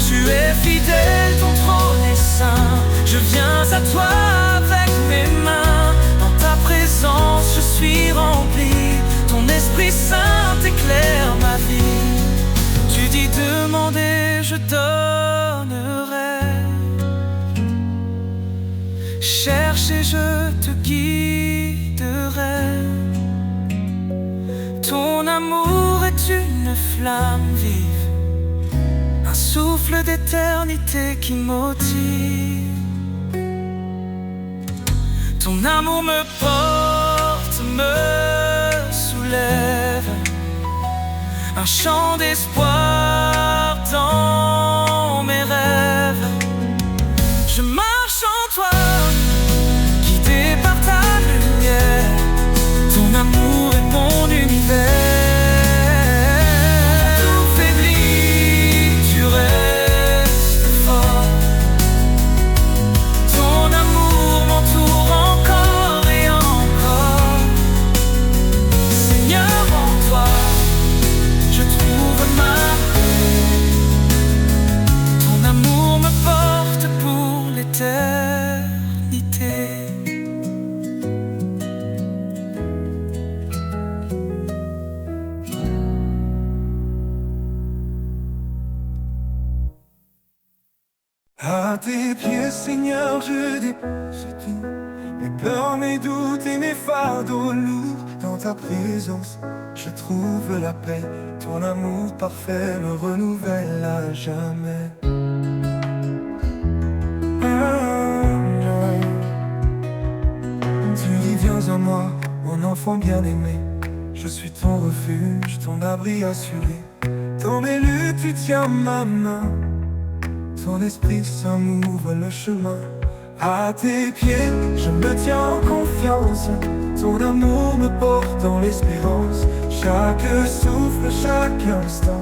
S4: Tu es fidèle, ton trône est saint. Je viens à toi avec mes mains. Dans ta présence je suis rempli. Ton Esprit Saint éclaire ma vie. Tu dis demander, je donnerai. Cherche et je te guiderai. Ton amour est une flamme vive, un souffle d'éternité qui motive. Ton amour me porte, me soulève, un chant d'espoir dans mes rêves. Je marche en toi, guidé par ta lumière. Ton amour est mon univers.
S5: À tes pieds, Seigneur, je dépose tout, mes peurs, mes doutes et mes fardeaux lourds. Dans ta présence, je trouve la paix. Ton amour parfait me renouvelle à jamais. Tu dis, viens à moi, mon enfant bien-aimé. Je suis ton refuge, ton abri assuré. Dans mes luttes, tu tiens ma main. Ton Esprit Saint m'ouvre le chemin. À tes pieds, je me tiens en confiance. Ton amour me porte dans l'espérance. Chaque souffle, chaque instant,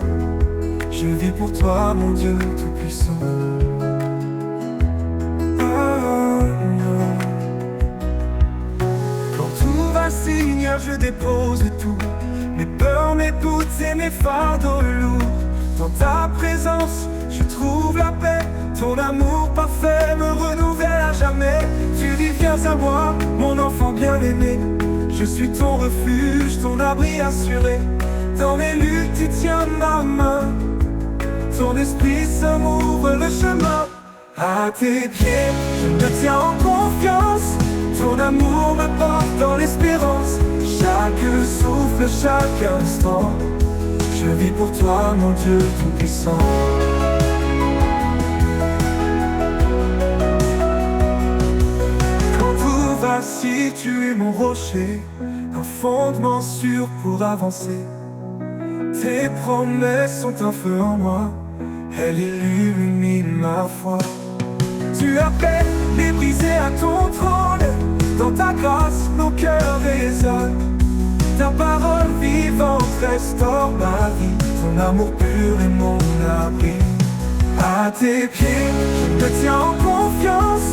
S5: je vis pour toi, mon Dieu tout-puissant. Quand tout va, Seigneur, je dépose tout, mes peurs, mes doutes et mes fardeaux lourds. Dans ta présence, je trouve la paix. Ton amour parfait me renouvelle à jamais. Tu dis, viens à moi, mon enfant bien-aimé. Je suis ton refuge, ton abri assuré. Dans mes luttes, tu tiens ma main. Ton Esprit Saint m'ouvre le chemin. À tes pieds, je me tiens en confiance. Ton amour me porte dans l'espérance. Chaque souffle, chaque instant, je vis pour toi, mon Dieu tout-puissant.
S4: rocher, un fondement sûr pour avancer. Tes promesses sont un feu en moi, elles illuminent ma foi. Tu appelles les brisés à ton trône, dans ta grâce nos cœurs résonnent. Ta parole vivante restaure ma vie, ton amour pur est mon abri. À tes pieds, je me tiens en confiance,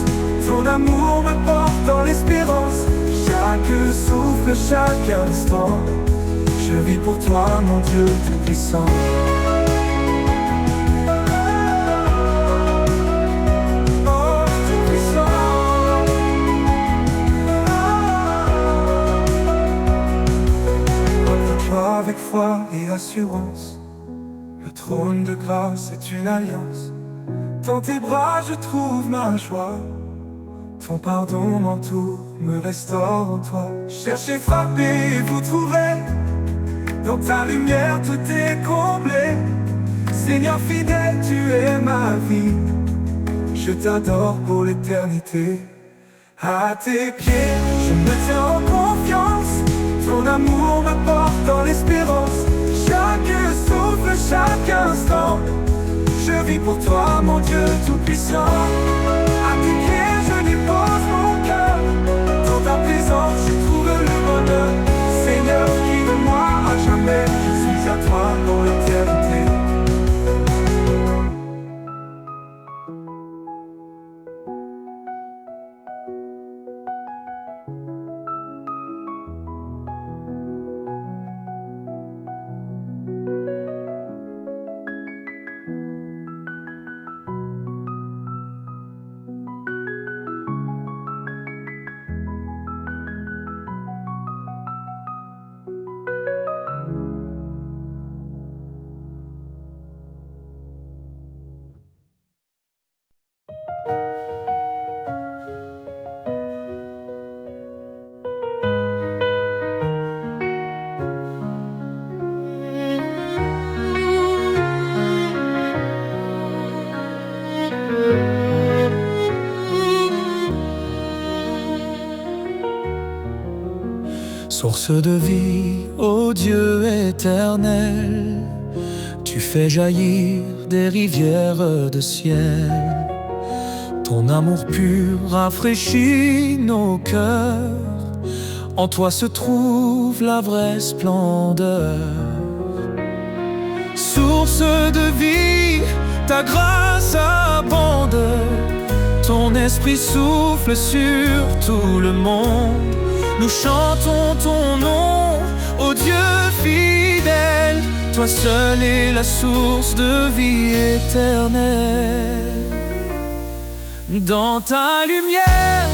S4: ton amour me porte dans l'espérance. Chaque souffle, chaque instant, je vis pour toi, mon Dieu tout-puissant. Oh, tout-puissant. Entre-toi avec foi et assurance, le trône de grâce est une alliance. Dans tes bras je trouve ma joie, ton pardon m'entoure, me restaure en toi. Cherchez, frappez et vous trouverez, dans ta lumière tout est comblé. Seigneur fidèle, tu es ma vie, je t'adore pour l'éternité. À tes pieds, je me tiens en confiance, ton amour me porte dans l'espérance. Chaque souffle, chaque instant, je vis pour toi, mon Dieu tout-puissant. À tes pieds, je dépose mon cœur, dans ta présence, je trouve le bonheur. Seigneur, guide-moi à jamais, je suis à toi dans l'éternité.
S5: Source de vie, ô Dieu éternel, tu fais jaillir des rivières de ciel. Ton amour pur rafraîchit nos cœurs, en toi se trouve la vraie splendeur. Source de vie, ta grâce abonde, ton esprit souffle sur tout le monde. Nous chantons ton nom, ô Dieu fidèle, toi seul es la source de vie éternelle. Dans ta lumière,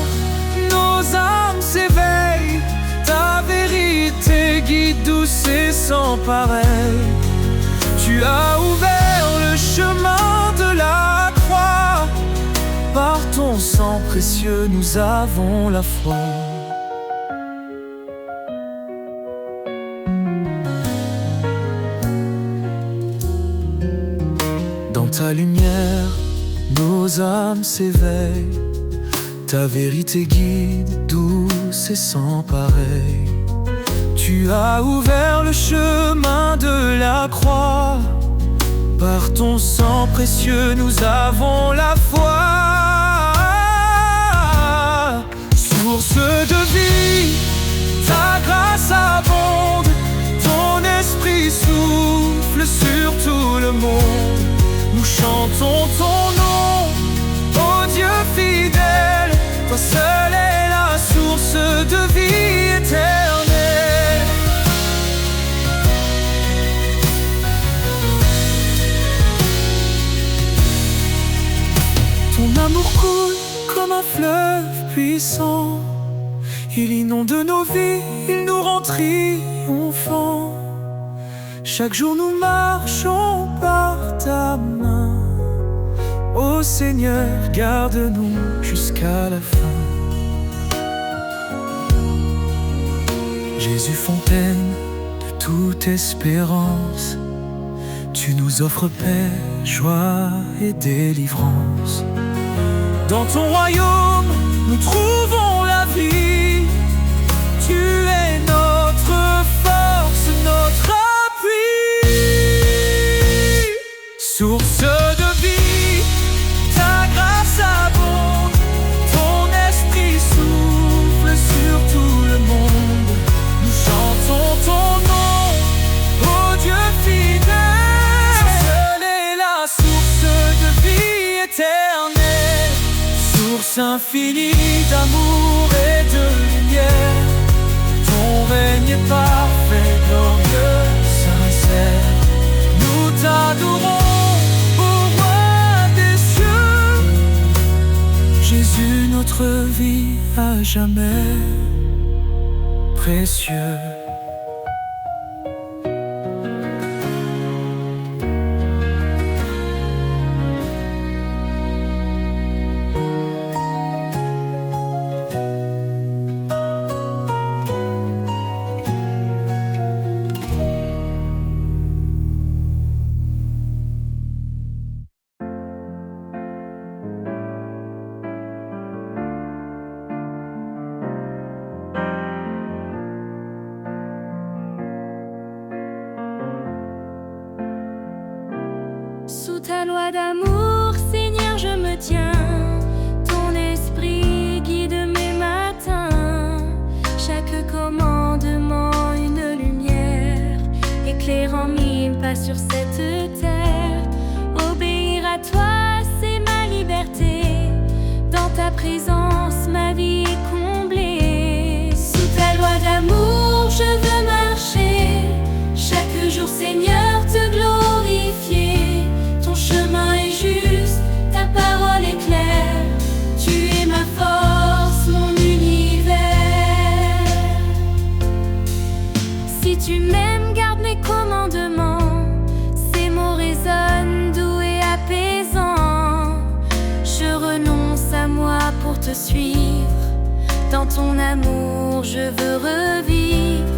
S5: nos âmes s'éveillent, ta vérité guide douce et sans pareil. Tu as ouvert le chemin de la croix, par ton sang précieux nous avons la foi. Dans ta lumière, nos âmes s'éveillent, ta vérité guide, douce et sans pareil. Tu as ouvert le chemin de la croix, par ton sang précieux nous avons la foi. Source de vie, ta grâce abonde, ton esprit souffle sur tout le monde. Nous chantons ton nom, ô Dieu fidèle, toi seul es la source de vie éternelle. Ton amour coule comme un fleuve puissant, il inonde nos vies, il nous rend triomphants. Chaque jour nous marchons par ta main, ô Seigneur, garde-nous jusqu'à la fin. Jésus, fontaine de toute espérance, tu nous offres paix, joie et délivrance. Dans ton royaume, nous trouvons la vie, tu
S1: Source infinie d'amour et de lumière, ton règne est parfait, glorieux, sincère. Nous t'adorons, ô roi des cieux, Jésus, notre vie à jamais précieux.
S6: Sous ta loi d'amour, Seigneur, je me tiens. Ton esprit guide mes matins. Chaque commandement, une lumière, éclairant mille pas sur cette terre. Obéir à toi, c'est ma liberté. Dans ta présence, ma vie est comblée. Sous ta loi d'amour, je veux marcher. Chaque jour, Seigneur, te glorifier. Ton chemin est juste, ta parole est claire. Tu es ma force, mon univers. Si tu m'aimes, garde mes commandements. Ces mots résonnent, doux et apaisants. Je renonce à moi pour te suivre. Dans ton amour, je veux revivre.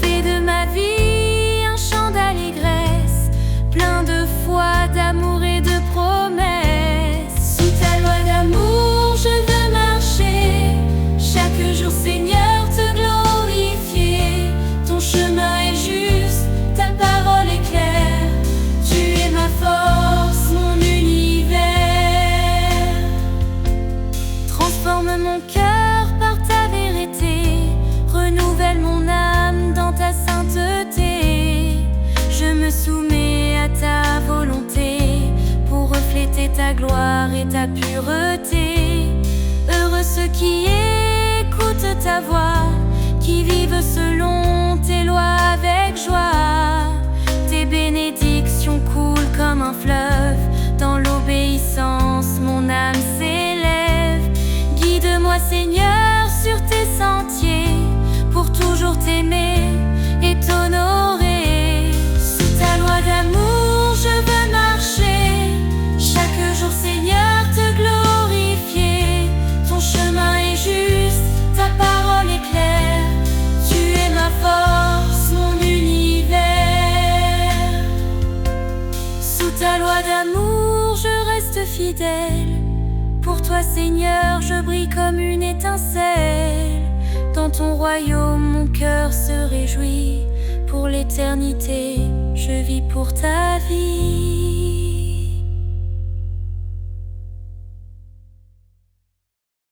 S6: Fais de ma vie un chant d'allégresse, plein de foi, d'amour et de promesses. Sous ta loi d'amour, je veux marcher. Chaque jour, Seigneur, te glorifier. Ton chemin est juste, ta parole est claire. Tu es ma force, mon univers. Transforme mon cœur par ta vérité. Renouvelle mon âme dans ta sainteté. Je me soumets à ta volonté pour refléter ta gloire et ta pureté. Heureux ceux qui écoutent ta voix, qui vivent selon tes lois avec joie. Tes bénédictions coulent comme un fleuve. Dans l'obéissance, mon âme s'élève. Guide-moi, Seigneur, sur tes sentiers, pour toujours t'aimer et t'honorer. Sous ta loi d'amour, je veux marcher. Chaque jour, Seigneur, te glorifier. Ton chemin est juste, ta parole est claire. Tu es ma force, mon univers. Sous ta loi d'amour, je reste fidèle. Pour toi, Seigneur, je brille comme une étincelle. Dans ton royaume, mon cœur se réjouit. Pour l'éternité, je vis pour ta vie.